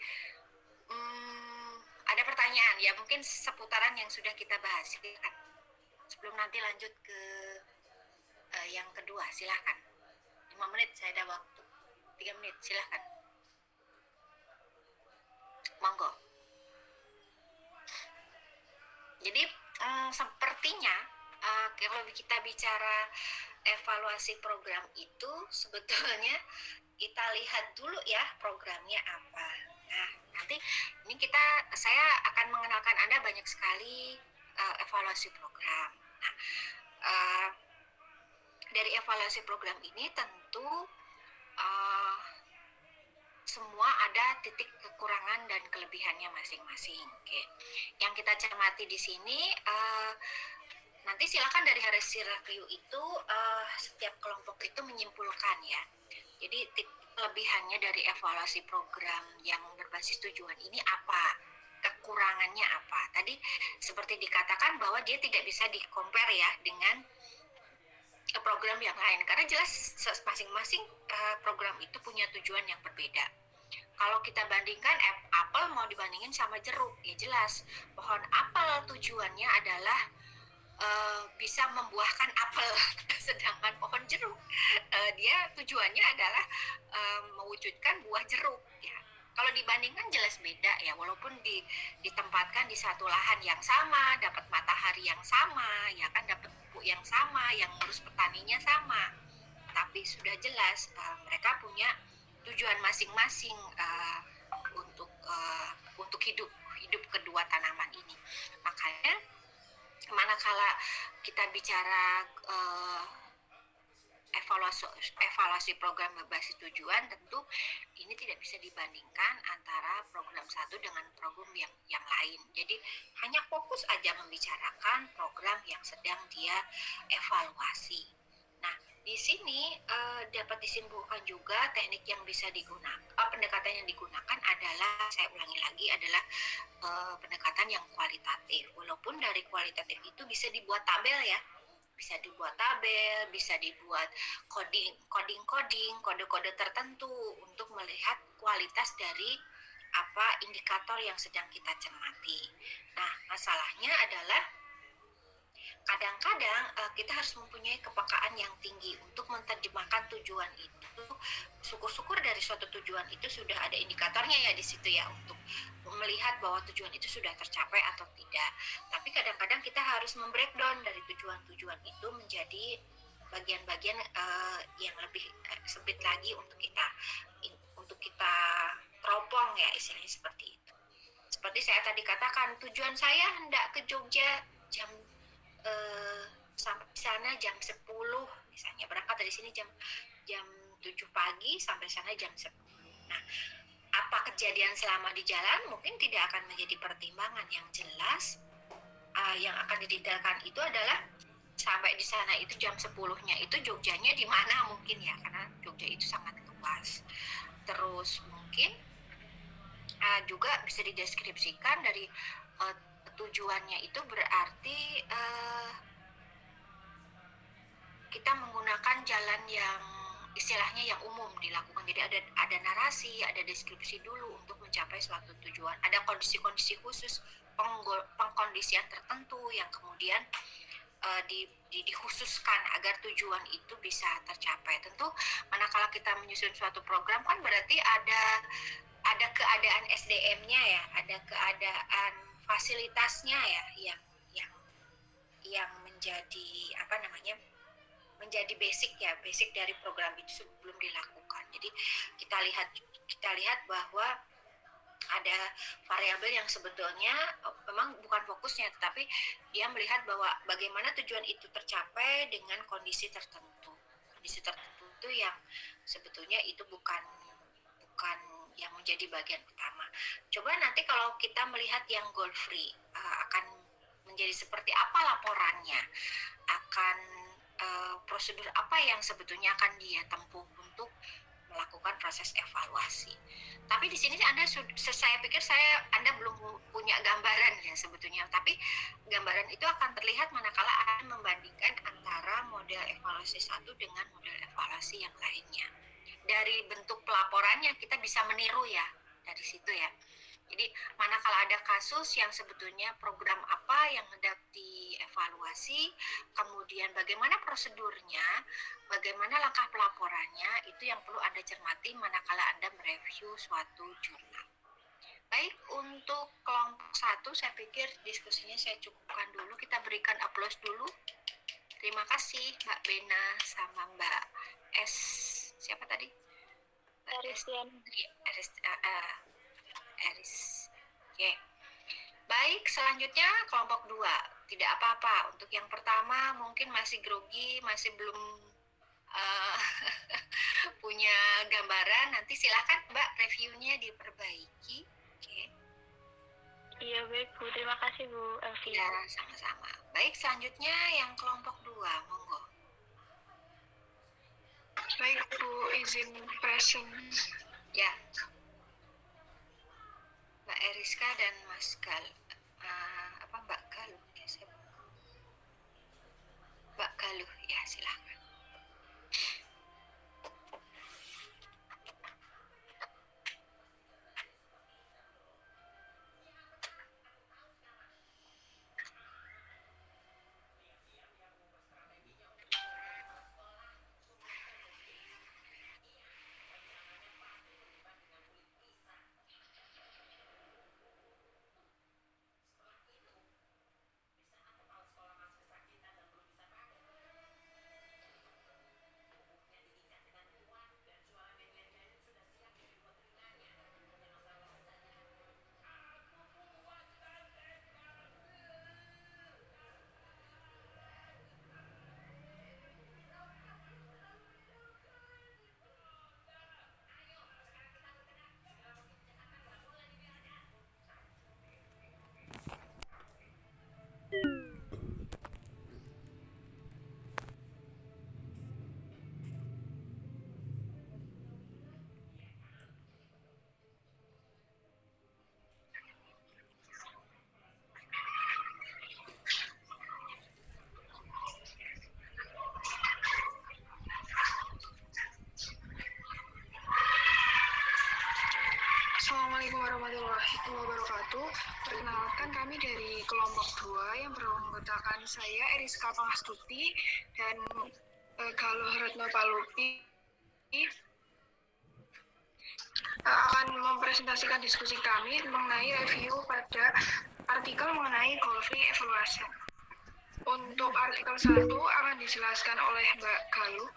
ada pertanyaan ya, mungkin seputaran yang sudah kita bahas, silakan. Sebelum nanti lanjut ke yang kedua, silakan. 5 menit saya ada waktu. 3 menit, silakan. Monggo. Jadi sepertinya kalau kita bicara evaluasi program itu sebetulnya kita lihat dulu ya programnya apa. Nah, nanti ini saya akan mengenalkan Anda banyak sekali evaluasi program. Nah, dari evaluasi program ini tentu semua ada titik kekurangan dan kelebihannya masing-masing. Oke. Yang kita cermati di sini nanti silakan dari hasil review itu setiap kelompok itu menyimpulkan ya. Jadi kelebihannya dari evaluasi program yang berbasis tujuan ini apa? Kekurangannya apa? Tadi seperti dikatakan bahwa dia tidak bisa di-compare ya dengan program yang lain karena jelas masing-masing program itu punya tujuan yang berbeda. Kalau kita bandingkan apel mau dibandingin sama jeruk, ya jelas pohon apel tujuannya adalah bisa membuahkan apel, sedangkan pohon jeruk dia tujuannya adalah mewujudkan buah jeruk. Ya, kalau dibandingkan jelas beda ya, walaupun ditempatkan di satu lahan yang sama, dapat matahari yang sama, ya kan, dapat pupuk yang sama, yang ngurus petaninya sama, tapi sudah jelas mereka punya tujuan masing-masing untuk hidup kedua tanaman ini. Makanya manakala kita bicara evaluasi program berbasis tujuan, tentu ini tidak bisa dibandingkan antara program satu dengan program yang lain. Jadi hanya fokus aja membicarakan program yang sedang dia evaluasi. Nah, di sini dapat disimpulkan juga teknik yang bisa digunakan, pendekatan yang digunakan adalah, saya ulangi lagi, adalah pendekatan yang kualitatif. Walaupun dari kualitatif itu bisa dibuat tabel ya, bisa dibuat tabel, bisa dibuat kode-kode tertentu untuk melihat kualitas dari indikator yang sedang kita cermati. Nah, masalahnya adalah kadang-kadang kita harus mempunyai kepekaan yang tinggi untuk menerjemahkan tujuan itu. Syukur-syukur dari suatu tujuan itu sudah ada indikatornya ya di situ ya, untuk melihat bahwa tujuan itu sudah tercapai atau tidak. Tapi kadang-kadang kita harus membreakdown dari tujuan-tujuan itu menjadi bagian-bagian yang lebih sempit lagi untuk kita teropong ya, istilahnya seperti itu. Seperti saya tadi katakan, tujuan saya hendak ke Jogja sampai di sana jam 10 misalnya, berangkat dari sini jam 7 pagi, sampai sana jam 10. Nah, apa kejadian selama di jalan mungkin tidak akan menjadi pertimbangan. Yang jelas yang akan didetailkan itu adalah sampai di sana itu jam 10-nya itu Jogjanya di mana mungkin ya, karena Jogja itu sangat luas. Terus mungkin juga bisa dideskripsikan dari tujuannya itu berarti kita menggunakan jalan yang istilahnya yang umum dilakukan. Jadi ada narasi, ada deskripsi dulu untuk mencapai suatu tujuan. Ada kondisi-kondisi khusus, pengkondisian tertentu yang kemudian dikhususkan agar tujuan itu bisa tercapai. Tentu manakala kita menyusun suatu program kan berarti ada keadaan SDM-nya ya, ada keadaan fasilitasnya ya yang menjadi menjadi basic dari program itu sebelum dilakukan. Jadi kita lihat bahwa ada variabel yang sebetulnya memang bukan fokusnya, tetapi dia melihat bahwa bagaimana tujuan itu tercapai dengan kondisi tertentu. Kondisi tertentu itu yang sebetulnya itu bukan yang menjadi bagian utama. Coba nanti kalau kita melihat yang goal free, akan menjadi seperti apa laporannya, akan prosedur apa yang sebetulnya akan dia tempuh untuk melakukan proses evaluasi. Tapi di sini saya pikir Anda belum punya gambaran ya sebetulnya. Tapi gambaran itu akan terlihat manakala Anda membandingkan antara model evaluasi satu dengan model evaluasi yang lainnya. Dari bentuk pelaporannya kita bisa meniru ya dari situ ya. Jadi manakala ada kasus yang sebetulnya program apa yang hendak dievaluasi, kemudian bagaimana prosedurnya, bagaimana langkah pelaporannya, itu yang perlu Anda cermati manakala Anda mereview suatu jurnal. Baik, untuk kelompok 1 saya pikir diskusinya saya cukupkan dulu, kita berikan aplaus dulu. Terima kasih Mbak Bena sama Mbak S. Siapa tadi? Eris. Oke. Baik, selanjutnya kelompok 2. Tidak apa-apa. Untuk yang pertama mungkin masih grogi, masih belum punya gambaran. Nanti silakan Mbak reviewnya diperbaiki. Oke. Iya baik Bu, terima kasih Bu Elvi. Ya, sama-sama. Baik, selanjutnya yang kelompok 2, monggo. Baik Bu, izin present. Ya. Mbak Eriska dan Mas Gal, Mbak Galuh ya, Mbak Galuh ya, silakan. Assalamualaikum warahmatullahi wabarakatuh. Perkenalkan, kami dari kelompok 2 yang beranggotakan saya Eriska Pangastuti dan Galuh Retno Palupi akan mempresentasikan diskusi kami mengenai review pada artikel mengenai goal free evaluation. Untuk artikel 1 akan dijelaskan oleh Mbak Galuh.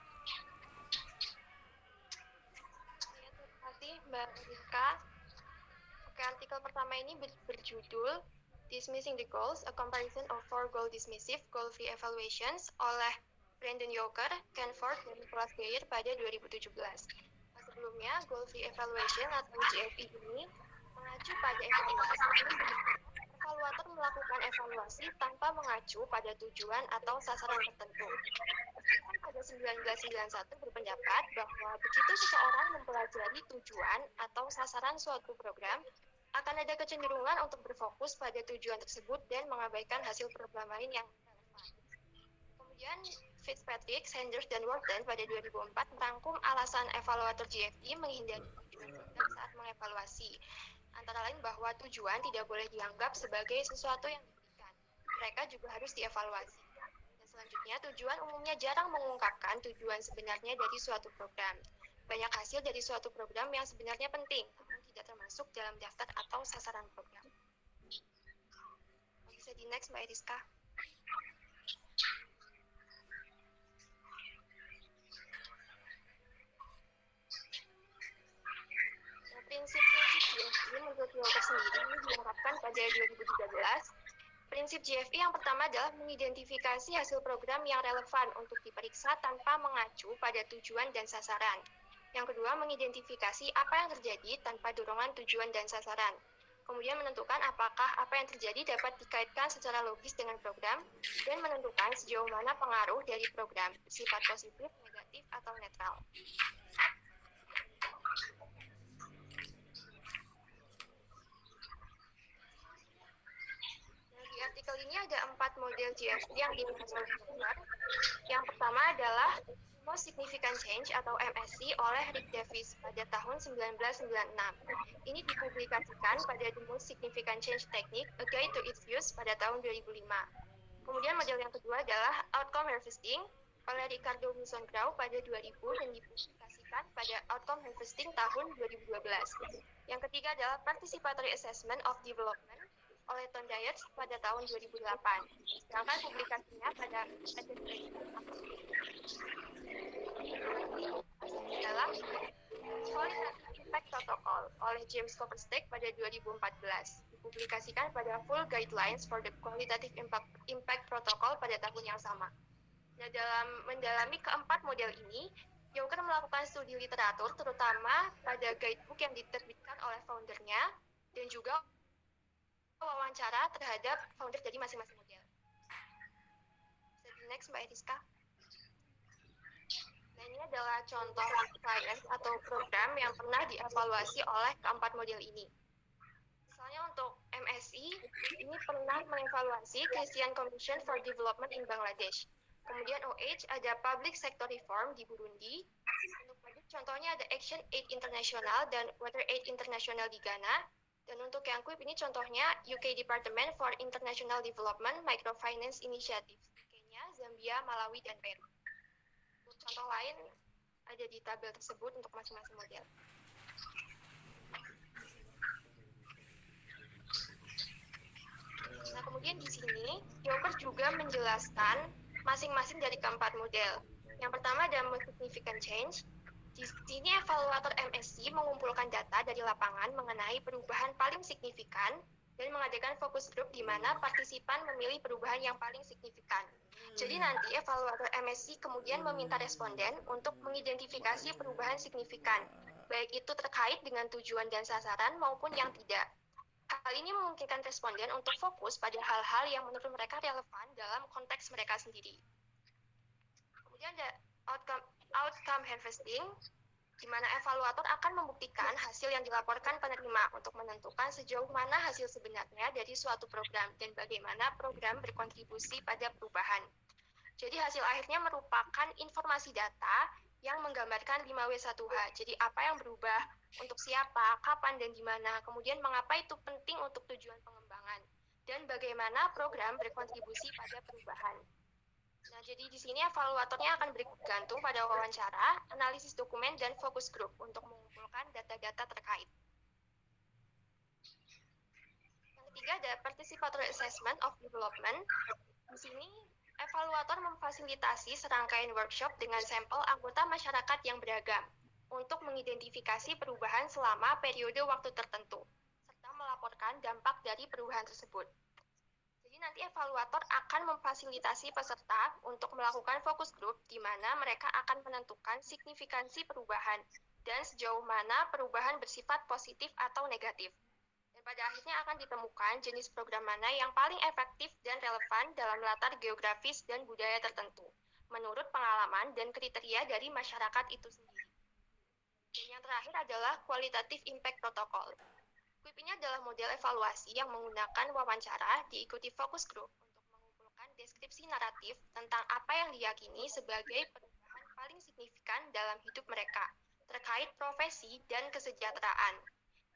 Terima kasih Mbak Rizka. Oke, artikel pertama ini berjudul Dismissing the Goals, A Comparison of Four Goal Dismissive Goal Free Evaluations oleh Brandon Yoker, Ken Ford, dan Nicholas Geyer pada 2017. Sebelumnya, Goal Free Evaluation atau GFE ini mengacu pada evaluasi. Evaluator melakukan evaluasi tanpa mengacu pada tujuan atau sasaran tertentu. Pada 1991 berpendapat bahwa begitu seseorang mempelajari tujuan atau sasaran suatu program, akan ada kecenderungan untuk berfokus pada tujuan tersebut dan mengabaikan hasil program lain yang relevan. Kemudian Fitzpatrick, Sanders, dan Wharton pada 2004 merangkum alasan evaluator GFE menghindari tujuan saat mengevaluasi. Antara lain bahwa tujuan tidak boleh dianggap sebagai sesuatu yang diberikan. Mereka juga harus dievaluasi. Dan selanjutnya, tujuan umumnya jarang mengungkapkan tujuan sebenarnya dari suatu program. Banyak hasil dari suatu program yang sebenarnya penting, namun tidak termasuk dalam daftar atau sasaran program. Bisa di next, Mbak Eriska. Prinsip-prinsip GFE GFI menurut Walker sendiri diharapkan pada 2013. Prinsip GFI yang pertama adalah mengidentifikasi hasil program yang relevan untuk diperiksa tanpa mengacu pada tujuan dan sasaran. Yang kedua, mengidentifikasi apa yang terjadi tanpa dorongan tujuan dan sasaran. Kemudian menentukan apakah apa yang terjadi dapat dikaitkan secara logis dengan program, dan menentukan sejauh mana pengaruh dari program, bersifat positif, negatif, atau netral. Di artikel ini ada 4 model GFI yang dibahas oleh Walker. Yang pertama adalah Most Significant Change atau MSC oleh Rick Davis pada tahun 1996. Ini dipublikasikan pada The Most Significant Change Technique, A Guide to Its Use pada tahun 2005. Kemudian model yang kedua adalah Outcome Harvesting oleh Ricardo Wilson Grau pada 2000 dan dipublikasikan pada Outcome Harvesting tahun 2012. Yang ketiga adalah Participatory Assessment of Development oleh Tom Dietz pada tahun 2008. Sedangkan publikasinya pada adalah Qualitative Impact Protocol oleh James Copperstake pada 2014. Dipublikasikan pada Full Guidelines for the Qualitative Impact Protocol pada tahun yang sama. Nah, dalam mendalami keempat model ini, Walker melakukan studi literatur terutama pada guidebook yang diterbitkan oleh foundernya dan juga wawancara terhadap founder dari masing-masing model. Next, Mbak Eriska. Nah, ini adalah contoh science atau program yang pernah dievaluasi oleh keempat model ini. Misalnya untuk MSI, ini pernah mengevaluasi Christian Commission for Development in Bangladesh. Kemudian OH ada Public Sector Reform di Burundi. Untuk project contohnya ada Action Aid International dan Water Aid International di Ghana. Dan untuk yang QUIP ini contohnya UK Department for International Development Microfinance Initiative di Kenya, Zambia, Malawi, dan Peru. Untuk contoh lain ada di tabel tersebut untuk masing-masing model. Nah, kemudian di sini Walker juga menjelaskan masing-masing dari keempat model. Yang pertama ada Most Significant Change. Di sini evaluator MSc mengumpulkan data dari lapangan mengenai perubahan paling signifikan dan mengadakan fokus group di mana partisipan memilih perubahan yang paling signifikan. Jadi nanti evaluator MSc kemudian meminta responden untuk mengidentifikasi perubahan signifikan, baik itu terkait dengan tujuan dan sasaran maupun yang tidak. Hal ini memungkinkan responden untuk fokus pada hal-hal yang menurut mereka relevan dalam konteks mereka sendiri. Kemudian ada outcome harvesting, di mana evaluator akan membuktikan hasil yang dilaporkan penerima untuk menentukan sejauh mana hasil sebenarnya dari suatu program dan bagaimana program berkontribusi pada perubahan. Jadi hasil akhirnya merupakan informasi data yang menggambarkan 5W1H. Jadi apa yang berubah, untuk siapa, kapan, dan di mana, kemudian mengapa itu penting untuk tujuan pengembangan, dan bagaimana program berkontribusi pada perubahan. Nah, jadi di sini evaluatornya akan bergantung pada wawancara, analisis dokumen, dan fokus group untuk mengumpulkan data-data terkait. Yang ketiga ada Participatory Assessment of Development. Di sini evaluator memfasilitasi serangkaian workshop dengan sampel anggota masyarakat yang beragam untuk mengidentifikasi perubahan selama periode waktu tertentu, serta melaporkan dampak dari perubahan tersebut. Jadi nanti evaluator akan memfasilitasi peserta untuk melakukan fokus group di mana mereka akan menentukan signifikansi perubahan dan sejauh mana perubahan bersifat positif atau negatif. Dan pada akhirnya akan ditemukan jenis program mana yang paling efektif dan relevan dalam latar geografis dan budaya tertentu, menurut pengalaman dan kriteria dari masyarakat itu sendiri. Dan yang terakhir adalah Qualitative Impact Protocol. QUIP ini adalah model evaluasi yang menggunakan wawancara diikuti fokus group untuk mengumpulkan deskripsi naratif tentang apa yang diyakini sebagai perubahan paling signifikan dalam hidup mereka, terkait profesi dan kesejahteraan.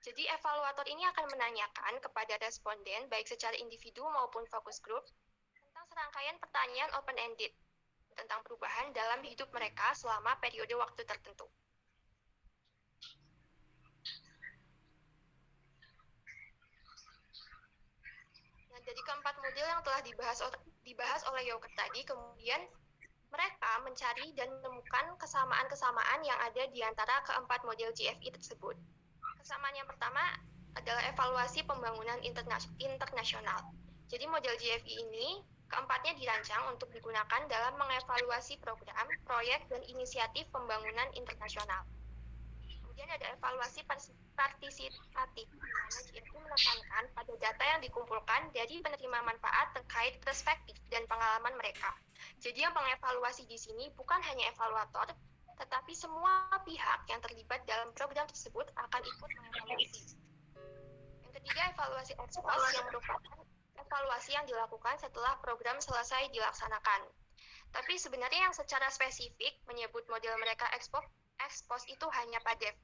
Jadi evaluator ini akan menanyakan kepada responden baik secara individu maupun fokus group tentang serangkaian pertanyaan open-ended tentang perubahan dalam hidup mereka selama periode waktu tertentu. Dari keempat model yang telah dibahas oleh Walker tadi, kemudian mereka mencari dan menemukan kesamaan-kesamaan yang ada di antara keempat model GFI tersebut. Kesamaan yang pertama adalah evaluasi pembangunan internasional. Jadi model GFI ini keempatnya dirancang untuk digunakan dalam mengevaluasi program, proyek, dan inisiatif pembangunan internasional. Kemudian ada evaluasi partisipatif, di mana GFI menekankan pada data yang dikumpulkan dari penerima manfaat terkait perspektif dan pengalaman mereka. Jadi yang mengevaluasi di sini bukan hanya evaluator, tetapi semua pihak yang terlibat dalam program tersebut akan ikut mengevaluasi. Yang ketiga, evaluasi ex post yang merupakan evaluasi yang dilakukan setelah program selesai dilaksanakan. Tapi sebenarnya yang secara spesifik menyebut model mereka ex post itu hanya PADEF.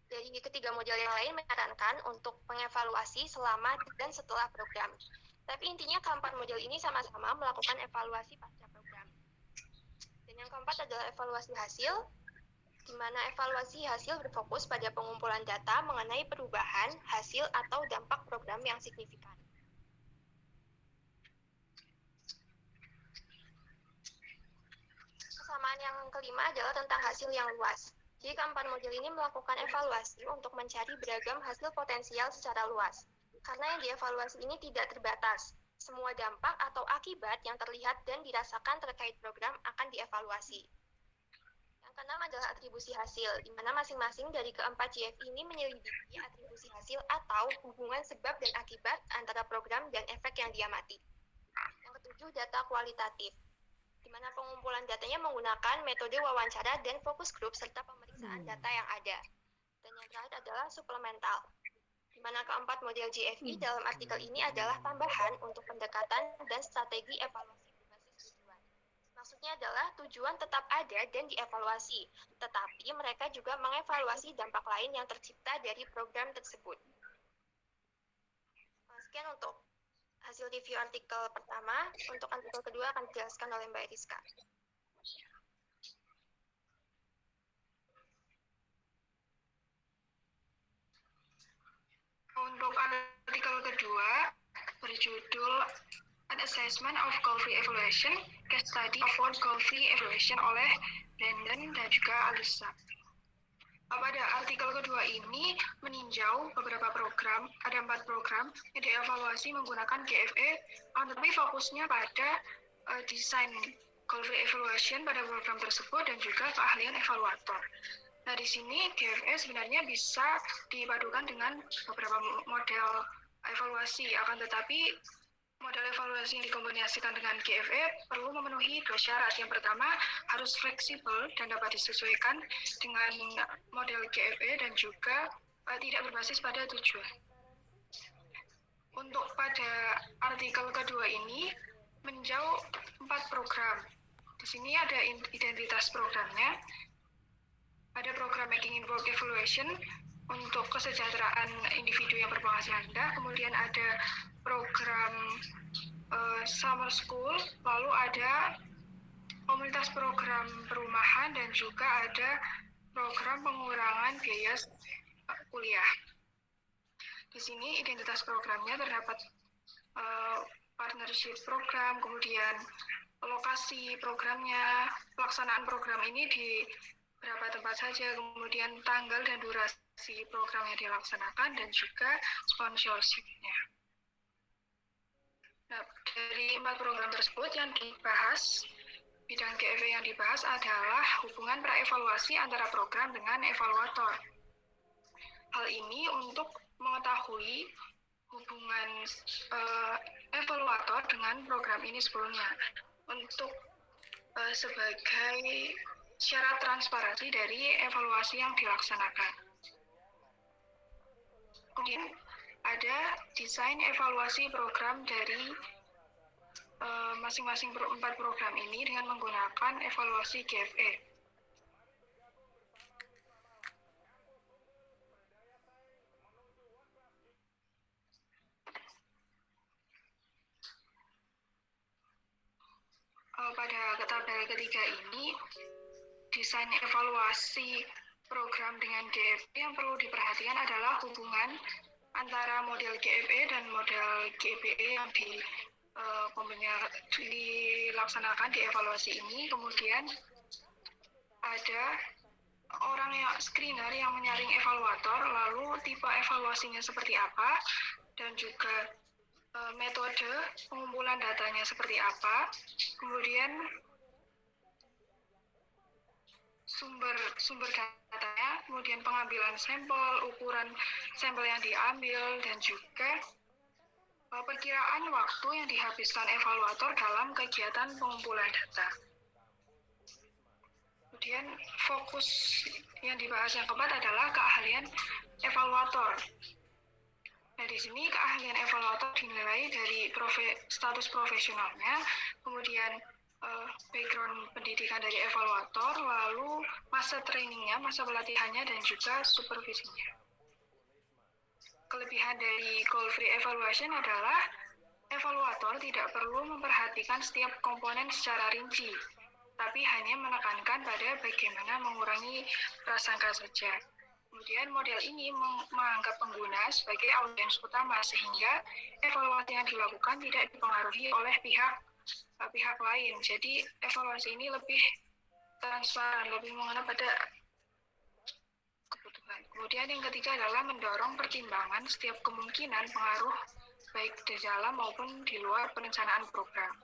Dari ketiga model yang lain menyarankan untuk mengevaluasi selama dan setelah program. Tapi intinya keempat model ini sama-sama melakukan evaluasi pasca program. Dan yang keempat adalah evaluasi hasil, di mana evaluasi hasil berfokus pada pengumpulan data mengenai perubahan, hasil, atau dampak program yang signifikan. Kesamaan yang kelima adalah tentang hasil yang luas. Jadi keempat model ini melakukan evaluasi untuk mencari beragam hasil potensial secara luas. Karena yang dievaluasi ini tidak terbatas. Semua dampak atau akibat yang terlihat dan dirasakan terkait program akan dievaluasi. Yang keenam adalah atribusi hasil, di mana masing-masing dari keempat GFI ini menyelidiki atribusi hasil atau hubungan sebab dan akibat antara program dan efek yang diamati. Yang ketujuh, data kualitatif, di mana pengumpulan datanya menggunakan metode wawancara dan fokus grup serta pemeriksaan data yang ada. Dan yang terakhir adalah suplemental, di mana keempat model GFI dalam artikel ini adalah tambahan untuk pendekatan dan strategi evaluasi berbasis tujuan. Maksudnya adalah tujuan tetap ada dan dievaluasi, tetapi mereka juga mengevaluasi dampak lain yang tercipta dari program tersebut. Sekian untuk hasil review artikel pertama. Untuk artikel kedua akan dijelaskan oleh Mbak Eriska. Untuk artikel kedua berjudul An Assessment of Goal-Free Evaluation, Case Study of World Goal-Free Evaluation oleh Brandon dan juga Alisa. Pada artikel kedua ini meninjau beberapa program, ada 4 program yang dievaluasi menggunakan GFE, tapi fokusnya pada desain goal-free evaluation pada program tersebut dan juga keahlian evaluator. Nah, di sini GFE sebenarnya bisa dipadukan dengan beberapa model evaluasi, akan tetapi model evaluasi yang dikombinasikan dengan GFE perlu memenuhi 2 syarat. Yang pertama, harus fleksibel dan dapat disesuaikan dengan model GFE dan juga tidak berbasis pada tujuan. Untuk pada artikel kedua ini menjauh 4 program. Di sini ada identitas programnya. Ada program Making It Work Evaluation untuk kesejahteraan individu yang berpenghasilan rendah. Kemudian ada program Summer School, lalu ada komunitas program perumahan dan juga ada program pengurangan biaya kuliah. Di sini identitas programnya terdapat partnership program, kemudian lokasi programnya, pelaksanaan program ini di berapa tempat saja, kemudian tanggal dan durasi program yang dilaksanakan, dan juga sponsorship-nya. Nah, dari 4 program tersebut yang dibahas, bidang GFE yang dibahas adalah hubungan praevaluasi antara program dengan evaluator. Hal ini untuk mengetahui hubungan evaluator dengan program ini sebelumnya, untuk sebagai syarat transparansi dari evaluasi yang dilaksanakan. Kemudian ada desain evaluasi program dari masing-masing 4 program ini dengan menggunakan evaluasi GFE. Pada tabel ketiga ini, desain evaluasi program dengan GFE yang perlu diperhatikan adalah hubungan antara model GFE dan model GBE yang dilaksanakan di evaluasi ini. Kemudian ada orang yang screener yang menyaring evaluator, lalu tipe evaluasinya seperti apa, dan juga metode pengumpulan datanya seperti apa, kemudian sumber datanya, kemudian pengambilan sampel, ukuran sampel yang diambil, dan juga perkiraan waktu yang dihabiskan evaluator dalam kegiatan pengumpulan data. Kemudian fokus yang dibahas yang keempat adalah keahlian evaluator. Nah, di sini keahlian evaluator dinilai dari status profesionalnya, kemudian background pendidikan dari evaluator, lalu masa trainingnya, masa pelatihannya, dan juga supervisinya. Kelebihan dari goal-free evaluation adalah evaluator tidak perlu memperhatikan setiap komponen secara rinci, tapi hanya menekankan pada bagaimana mengurangi prasangka saja. Kemudian model ini menganggap pengguna sebagai audiens utama, sehingga evaluasi yang dilakukan tidak dipengaruhi oleh pihak lain. Jadi evaluasi ini lebih transparan, lebih mengenai pada kebutuhan. Kemudian yang ketiga adalah mendorong pertimbangan setiap kemungkinan pengaruh baik di dalam maupun di luar perencanaan program.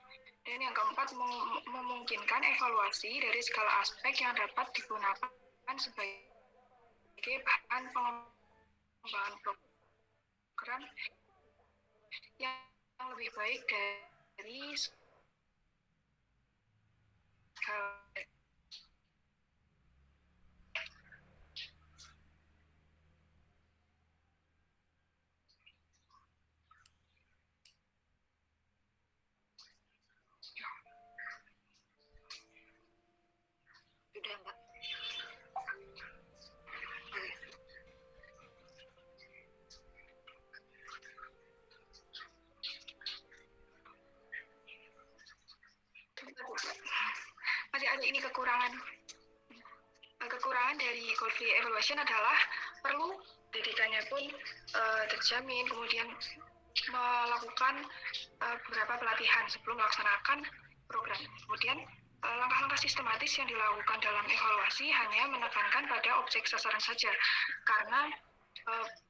Dan yang keempat, memungkinkan evaluasi dari segala aspek yang dapat digunakan sebagai bahan pengembangan program yang lebih baik dari segala. Sudah, Mbak. Masih ada ini kekurangan dari goal-free evaluation adalah perlu datanya pun terjamin, kemudian melakukan beberapa pelatihan sebelum melaksanakan program. Kemudian langkah-langkah sistematis yang dilakukan dalam evaluasi hanya menekankan pada objek sasaran saja, karena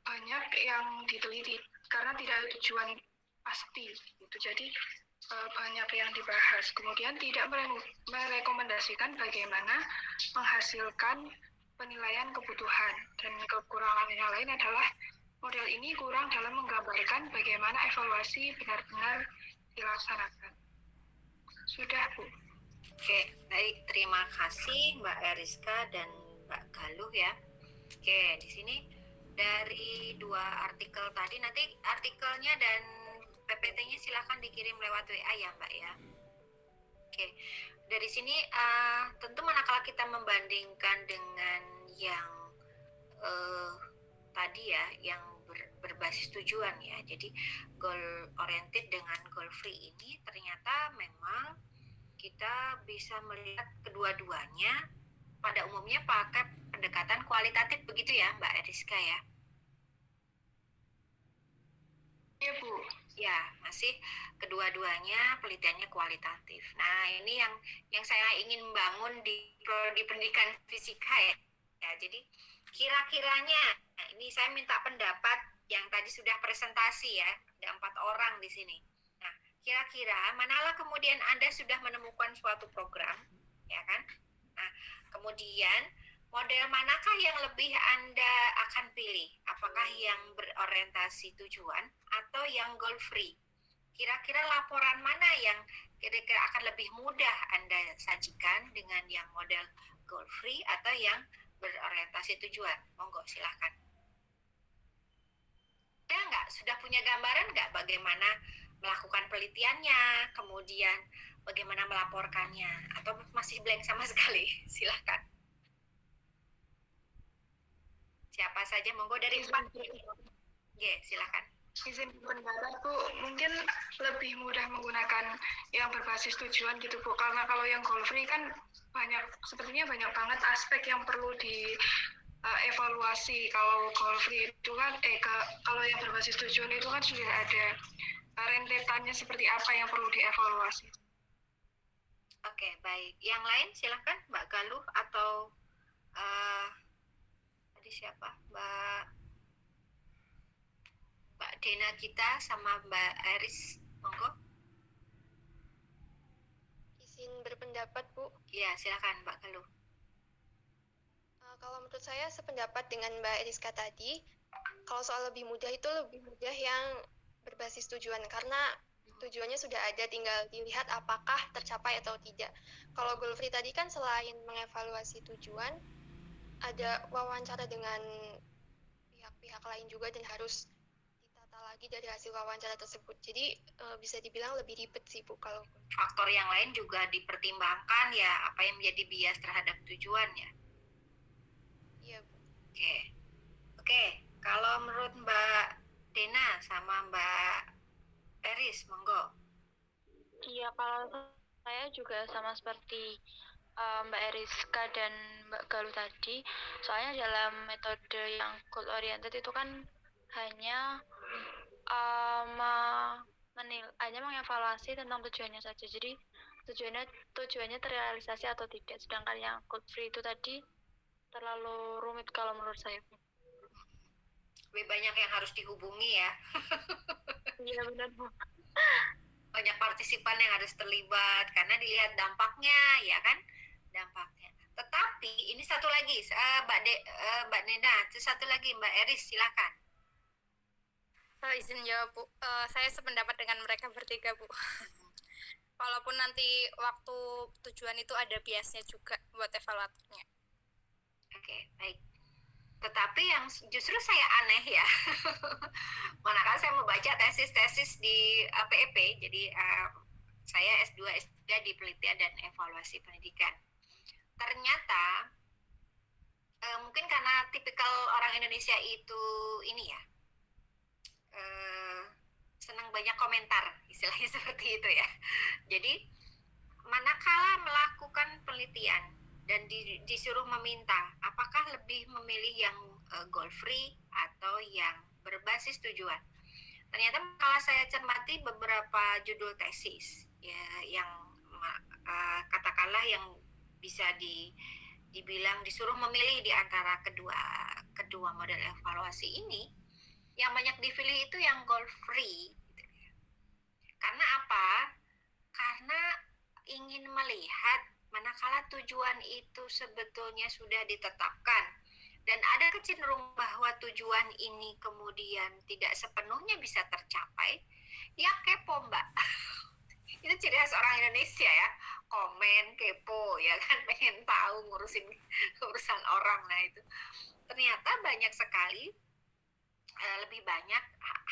banyak yang diteliti, karena tidak ada tujuan pasti. Gitu. Jadi banyak yang dibahas. Kemudian tidak merekomendasikan bagaimana menghasilkan penilaian kebutuhan. Dan kekurangan yang lain adalah model ini kurang dalam menggambarkan bagaimana evaluasi benar-benar dilaksanakan. Sudah, Bu. Oke, baik. Terima kasih Mbak Eriska dan Mbak Galuh ya. Oke, di sini dari dua artikel tadi, nanti artikelnya dan PPT-nya silakan dikirim lewat WA ya Mbak ya. Oke, dari sini tentu manakala kita membandingkan dengan yang tadi ya, yang berbasis tujuan ya. Jadi goal oriented dengan goal free ini ternyata memang kita bisa melihat kedua-duanya pada umumnya pakai pendekatan kualitatif begitu ya Mbak Eriska ya. Iya Bu. Ya, masih kedua-duanya penelitiannya kualitatif. Nah, ini yang saya ingin bangun di prodi pendidikan fisika ya. Ya, jadi kira-kiranya ini saya minta pendapat yang tadi sudah presentasi ya, ada 4 orang di sini. Nah, kira-kira manalah kemudian Anda sudah menemukan suatu program, ya kan? Nah, kemudian model manakah yang lebih Anda akan pilih? Apakah yang berorientasi tujuan atau yang goal free? Kira-kira laporan mana yang kira-kira akan lebih mudah Anda sajikan dengan yang model goal free atau yang berorientasi tujuan? Monggo silahkan. Ya nggak? Sudah punya gambaran nggak bagaimana melakukan penelitiannya, kemudian bagaimana melaporkannya, atau masih blank sama sekali? Silahkan. Siapa saja, monggo dari Pak. Ya, silakan. Izin pendapat Bu, mungkin lebih mudah menggunakan yang berbasis tujuan gitu Bu, karena kalau yang goal free kan sepertinya banyak banget aspek yang perlu dievaluasi. Kalau goal free itu kan, kalau yang berbasis tujuan itu kan sudah ada rentetannya seperti apa yang perlu dievaluasi. Oke, baik. Yang lain silakan Mbak Galuh atau Eh, tadi siapa? Mbak Dena kita sama Mbak Eris, monggo. Izin berpendapat, Bu. Iya, silakan Mbak Galuh. Kalau menurut saya sependapat dengan Mbak Eriska tadi, kalau soal lebih mudah itu lebih mudah yang berbasis tujuan, karena tujuannya sudah ada, tinggal dilihat apakah tercapai atau tidak. Kalau goal free tadi kan selain mengevaluasi tujuan, ada wawancara dengan pihak-pihak lain juga dan harus ditata lagi dari hasil wawancara tersebut. Jadi bisa dibilang lebih ribet sih Bu kalau Faktor yang lain juga dipertimbangkan ya, apa yang menjadi bias terhadap tujuan ya. iya Bu. Oke, kalau menurut Mbak Dena sama Mbak Eris, monggo. Iya, kalau saya juga sama seperti Mbak Eriska dan Mbak Galuh tadi. Soalnya dalam metode yang goal oriented itu kan hanya hanya mengevaluasi tentang tujuannya saja. Jadi tujuannya terrealisasi atau tidak. Sedangkan yang goal free itu tadi terlalu rumit kalau menurut saya. Lebih banyak yang harus dihubungi ya. Iya benar Bu. Banyak partisipan yang harus terlibat karena dilihat dampaknya ya kan, dampaknya. Tetapi ini satu lagi Mbak Nena, satu lagi Mbak Eris, silakan. Izin jawab Bu, saya sependapat dengan mereka bertiga Bu. Walaupun nanti waktu tujuan itu ada biasnya juga buat evaluatornya. Oke, baik. Tetapi yang justru saya aneh ya, manakala saya membaca tesis-tesis di PEP, jadi saya S2, S3 di penelitian dan evaluasi pendidikan. Ternyata mungkin karena tipikal orang Indonesia itu ini ya, senang banyak komentar, istilahnya seperti itu ya. Jadi manakala melakukan penelitian dan disuruh meminta apakah lebih memilih yang goal free atau yang berbasis tujuan. Ternyata kalau saya cermati beberapa judul tesis ya, yang katakanlah yang bisa dibilang disuruh memilih di antara kedua model evaluasi ini, yang banyak dipilih itu yang goal free. Karena apa? Karena ingin melihat manakala tujuan itu sebetulnya sudah ditetapkan dan ada kecenderungan bahwa tujuan ini kemudian tidak sepenuhnya bisa tercapai, ya kepo Mbak. Itu ciri khas orang Indonesia ya, komen, kepo ya kan, pengen tahu ngurusin urusan orang. Nah itu ternyata banyak sekali, lebih banyak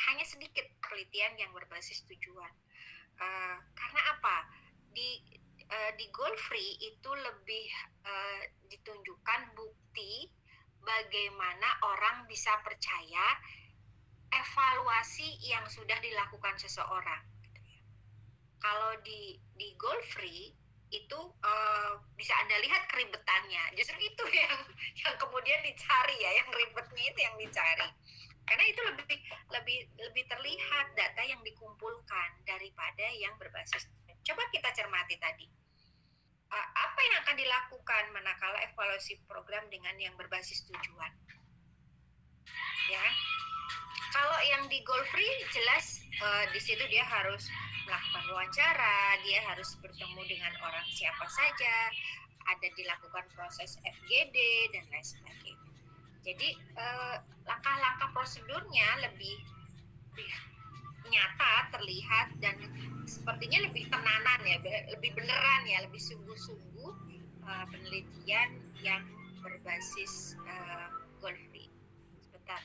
hanya sedikit penelitian yang berbasis tujuan. Karena apa? Di goal free itu lebih ditunjukkan bukti bagaimana orang bisa percaya evaluasi yang sudah dilakukan seseorang. Kalau di goal free itu bisa Anda lihat keribetannya. Justru itu yang kemudian dicari ya, yang ribetnya itu yang dicari. Karena itu lebih terlihat data yang dikumpulkan daripada yang berbasis. Coba kita cermati tadi. Apa yang akan dilakukan manakala evaluasi program dengan yang berbasis tujuan? Ya, kalau yang di goal free jelas di situ dia harus melakukan wawancara, dia harus bertemu dengan orang siapa saja, ada dilakukan proses FGD dan lain sebagainya. Jadi langkah-langkah prosedurnya lebih nyata, terlihat, dan sepertinya lebih tenanan ya, lebih beneran ya, lebih sungguh-sungguh penelitian yang berbasis goal free. Sebentar.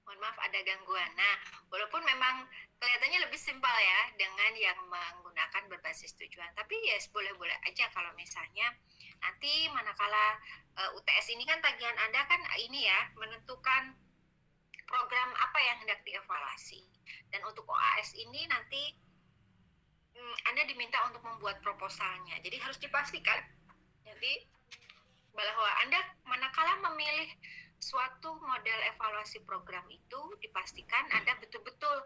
Mohon maaf ada gangguan. Nah, walaupun memang kelihatannya lebih simpel ya dengan yang menggunakan berbasis tujuan, tapi yes boleh-boleh aja kalau misalnya nanti manakala UTS ini kan tagihan Anda kan ini ya, menentukan program apa yang hendak dievaluasi. Dan untuk OAS ini nanti Anda diminta untuk membuat proposalnya. Jadi harus dipastikan jadi bahwa Anda manakala memilih suatu model evaluasi program itu dipastikan Anda betul-betul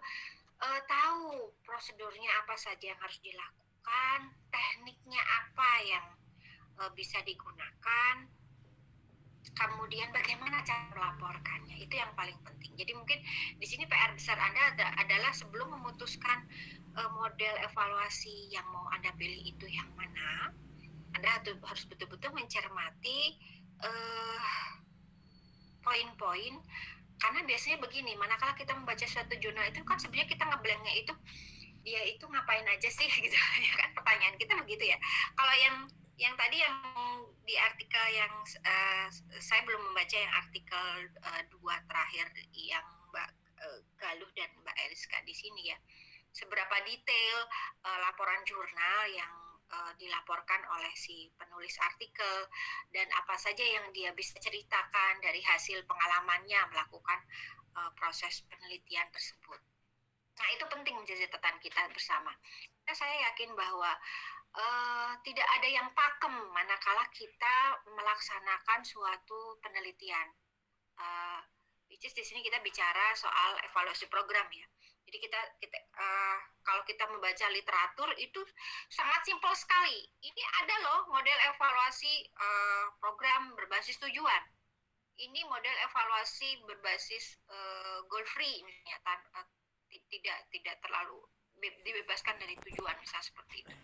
tahu prosedurnya apa saja yang harus dilakukan, tekniknya apa yang bisa digunakan, kemudian bagaimana cara melaporkannya, itu yang paling penting. Jadi mungkin di sini PR besar Anda adalah sebelum memutuskan model evaluasi yang mau Anda pilih itu yang mana, Anda harus betul-betul mencermati poin-poin, karena biasanya begini, manakala kita membaca suatu jurnal itu kan sebenarnya kita ngeblanknya itu dia itu ngapain aja sih gitu ya kan, pertanyaan kita begitu ya. Kalau yang tadi yang di artikel yang saya belum membaca yang artikel 2 terakhir yang Mbak Galuh dan Mbak Eriska di sini ya, seberapa detail laporan jurnal yang dilaporkan oleh si penulis artikel dan apa saja yang dia bisa ceritakan dari hasil pengalamannya melakukan proses penelitian tersebut. Nah, itu penting menjadi catatan kita bersama. Nah, saya yakin bahwa tidak ada yang pakem manakala kita melaksanakan suatu penelitian. Which is di sini kita bicara soal evaluasi program ya. Jadi kita kalau kita membaca literatur itu sangat simpel sekali. Ini ada loh model evaluasi program berbasis tujuan. Ini model evaluasi berbasis goal free misalnya, tidak terlalu dibebaskan dari tujuan misalnya seperti itu.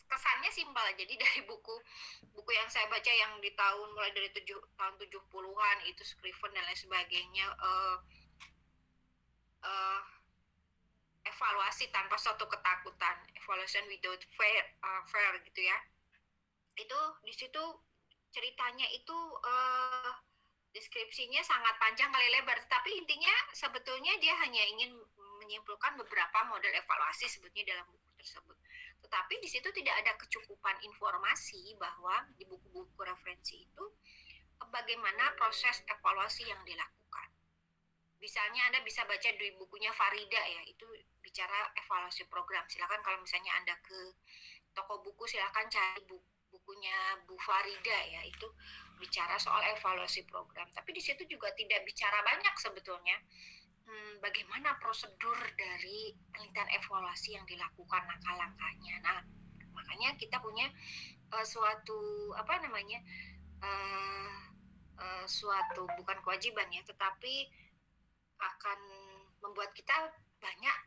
Kesannya simpel, jadi dari buku yang saya baca yang di tahun mulai dari tahun 70-an itu Scriven dan lain sebagainya, evaluasi tanpa suatu ketakutan, evaluation without fear gitu ya. Itu di situ ceritanya itu deskripsinya sangat panjang kali lebar, tapi intinya sebetulnya dia hanya ingin menyimpulkan beberapa model evaluasi sebetulnya dalam buku tersebut. Tetapi di situ tidak ada kecukupan informasi bahwa di buku-buku referensi itu bagaimana proses evaluasi yang dilakukan. Misalnya Anda bisa baca di bukunya Farida ya, itu bicara evaluasi program. Silakan kalau misalnya Anda ke toko buku silakan cari bukunya Bu Farida ya, itu bicara soal evaluasi program. Tapi di situ juga tidak bicara banyak sebetulnya bagaimana prosedur dari penelitian evaluasi yang dilakukan, langkah-langkahnya. Nah, makanya kita punya suatu suatu bukan kewajiban ya, tetapi akan membuat kita banyak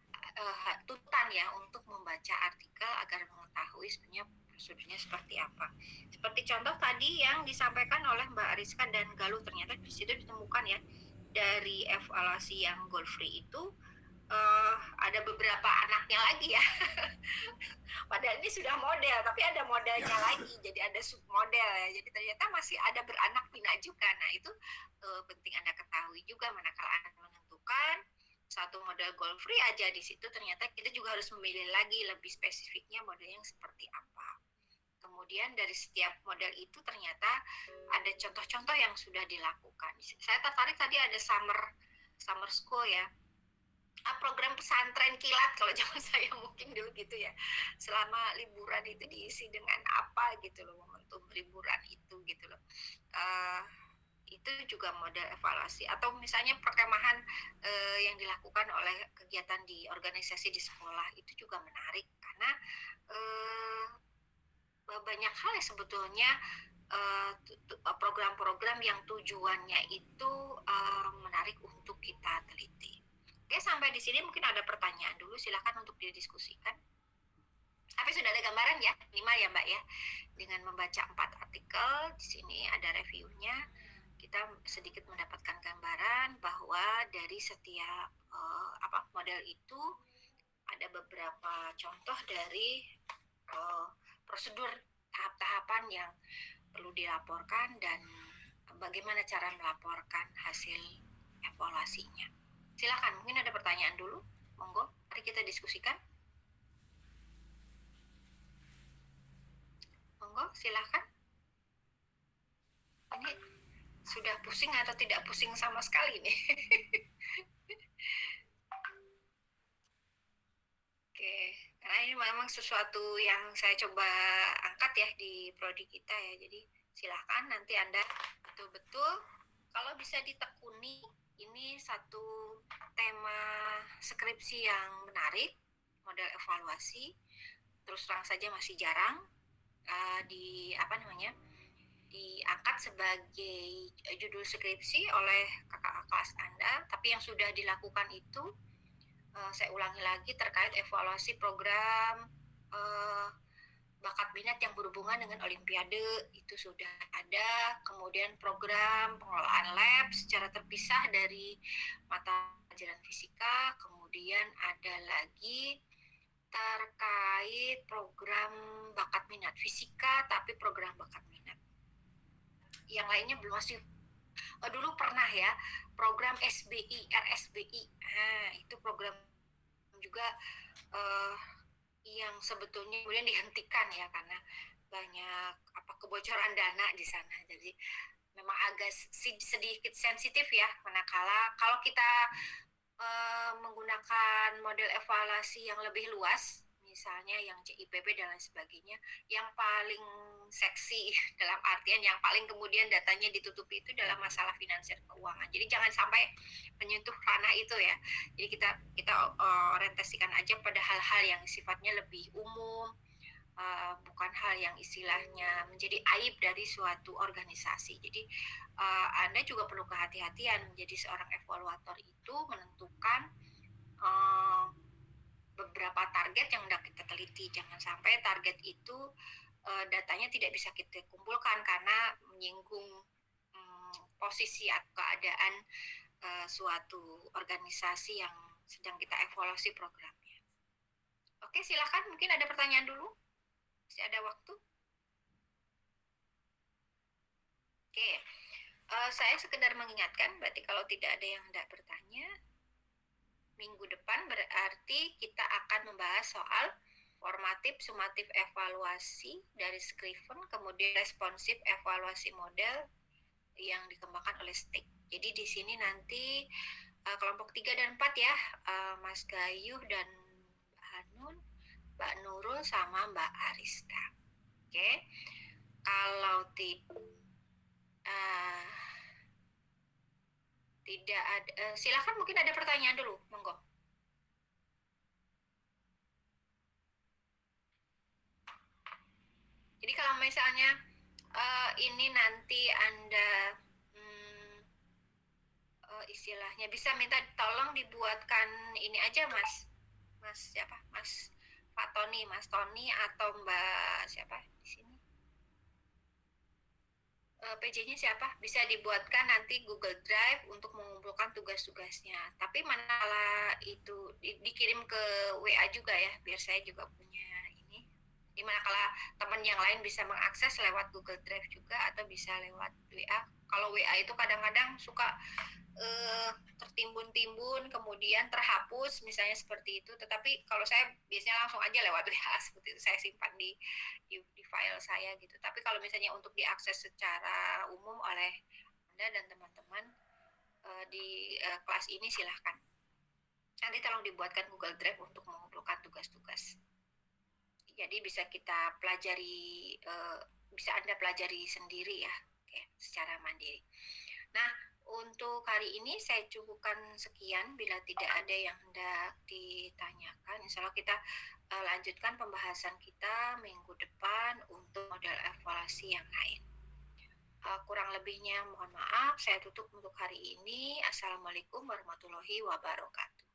tuntutan ya untuk membaca artikel agar mengetahui sebenarnya prosedurnya seperti apa. Seperti contoh tadi yang disampaikan oleh Mbak Ariska dan Galuh, ternyata di situ ditemukan ya, dari evaluasi yang goal free itu ada beberapa anaknya lagi ya. Padahal ini sudah model, tapi ada modelnya lagi, jadi ada submodel ya. Jadi ternyata masih ada beranak pinak juga. Nah itu penting Anda ketahui juga manakala Anda menentukan satu model goal free aja, di situ ternyata kita juga harus memilih lagi lebih spesifiknya model yang seperti apa. Kemudian dari setiap model itu ternyata ada contoh-contoh yang sudah dilakukan. Saya tertarik tadi ada summer school ya, program pesantren kilat kalau zaman saya mungkin dulu gitu ya. Selama liburan itu diisi dengan apa gitu loh, momentum liburan itu gitu loh. Itu juga model evaluasi. Atau misalnya perkemahan yang dilakukan oleh kegiatan di organisasi di sekolah, itu juga menarik karena banyak hal yang sebetulnya program-program yang tujuannya itu menarik untuk kita teliti. Oke, sampai di sini mungkin ada pertanyaan dulu, silakan untuk didiskusikan. Tapi sudah ada gambaran ya, minimal ya Mbak ya. Dengan membaca 4 artikel, di sini ada reviewnya, kita sedikit mendapatkan gambaran bahwa dari setiap model itu ada beberapa contoh dari prosedur tahap-tahapan yang perlu dilaporkan dan bagaimana cara melaporkan hasil evaluasinya. Silakan, mungkin ada pertanyaan dulu, monggo, mari kita diskusikan. Monggo, silakan. Ini sudah pusing atau tidak pusing sama sekali nih? Oke, karena ini ini memang sesuatu yang saya coba angkat ya di prodi kita ya. Jadi silakan nanti Anda betul-betul kalau bisa ditekuni, ini satu tema skripsi yang menarik, model evaluasi. Terus terang saja masih jarang diangkat sebagai judul skripsi oleh kakak kelas Anda, tapi yang sudah dilakukan itu saya ulangi lagi terkait evaluasi program bakat minat yang berhubungan dengan Olimpiade itu sudah ada, kemudian program pengelolaan lab secara terpisah dari mata pelajaran fisika, kemudian ada lagi terkait program bakat minat fisika tapi program bakat minat. Yang lainnya belum masih dulu pernah ya program SBI, RSBI. Nah, itu program juga yang sebetulnya kemudian dihentikan ya karena banyak kebocoran dana di sana. Jadi memang agak sedikit sensitif ya manakala kalau kita menggunakan model evaluasi yang lebih luas, misalnya yang CIPP dan lain sebagainya, yang paling seksi dalam artian yang paling kemudian datanya ditutupi itu dalam masalah finansial keuangan. Jadi jangan sampai menyentuh ranah itu ya. Jadi kita orientasikan aja pada hal-hal yang sifatnya lebih umum, bukan hal yang istilahnya menjadi aib dari suatu organisasi. Jadi Anda juga perlu kehati-hatian menjadi seorang evaluator itu menentukan beberapa target yang hendak kita teliti. Jangan sampai target itu datanya tidak bisa kita kumpulkan karena menyinggung posisi atau keadaan suatu organisasi yang sedang kita evaluasi programnya. Oke, silakan. Mungkin ada pertanyaan dulu. Masih ada waktu. Oke, saya sekedar mengingatkan, berarti kalau tidak ada yang hendak bertanya, minggu depan berarti kita akan membahas soal formatif, sumatif evaluasi dari Scriven, kemudian responsif evaluasi model yang dikembangkan oleh STIK. Jadi di sini nanti kelompok 3 dan 4 ya, Mas Gayuh dan Mbak Hanun, Mbak Nurul sama Mbak Ariska. Oke, kalau tidak ada, silakan mungkin ada pertanyaan dulu, monggo. Jadi kalau misalnya ini nanti Anda istilahnya bisa minta tolong dibuatkan ini aja Mas siapa? Mas Pak Tony, Mas Tony atau Mbak siapa di sini? PJ-nya siapa? Bisa dibuatkan nanti Google Drive untuk mengumpulkan tugas-tugasnya. Tapi manakala itu dikirim ke WA juga ya, biar saya juga punya ini. Di manakala teman yang lain bisa mengakses lewat Google Drive juga atau bisa lewat WA. Kalau WA itu kadang-kadang suka tertimbun-timbun kemudian terhapus misalnya seperti itu, tetapi kalau saya biasanya langsung aja lewat WA seperti itu, saya simpan di file saya gitu. Tapi kalau misalnya untuk diakses secara umum oleh Anda dan teman-teman di kelas ini silahkan nanti tolong dibuatkan Google Drive untuk mengumpulkan tugas-tugas, jadi bisa kita pelajari, bisa Anda pelajari sendiri ya, secara mandiri. Nah, untuk hari ini saya cukupkan sekian. Bila tidak ada yang hendak ditanyakan, insya Allah kita lanjutkan pembahasan kita minggu depan untuk model evaluasi yang lain. Kurang lebihnya mohon maaf, saya tutup untuk hari ini. Assalamualaikum warahmatullahi wabarakatuh.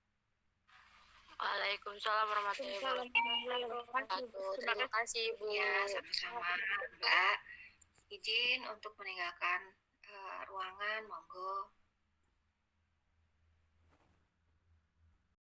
Waalaikumsalam warahmatullahi wabarakatuh. Terima kasih Bu. Ya, sama-sama Mbak. Izin untuk meninggalkan ruangan, monggo.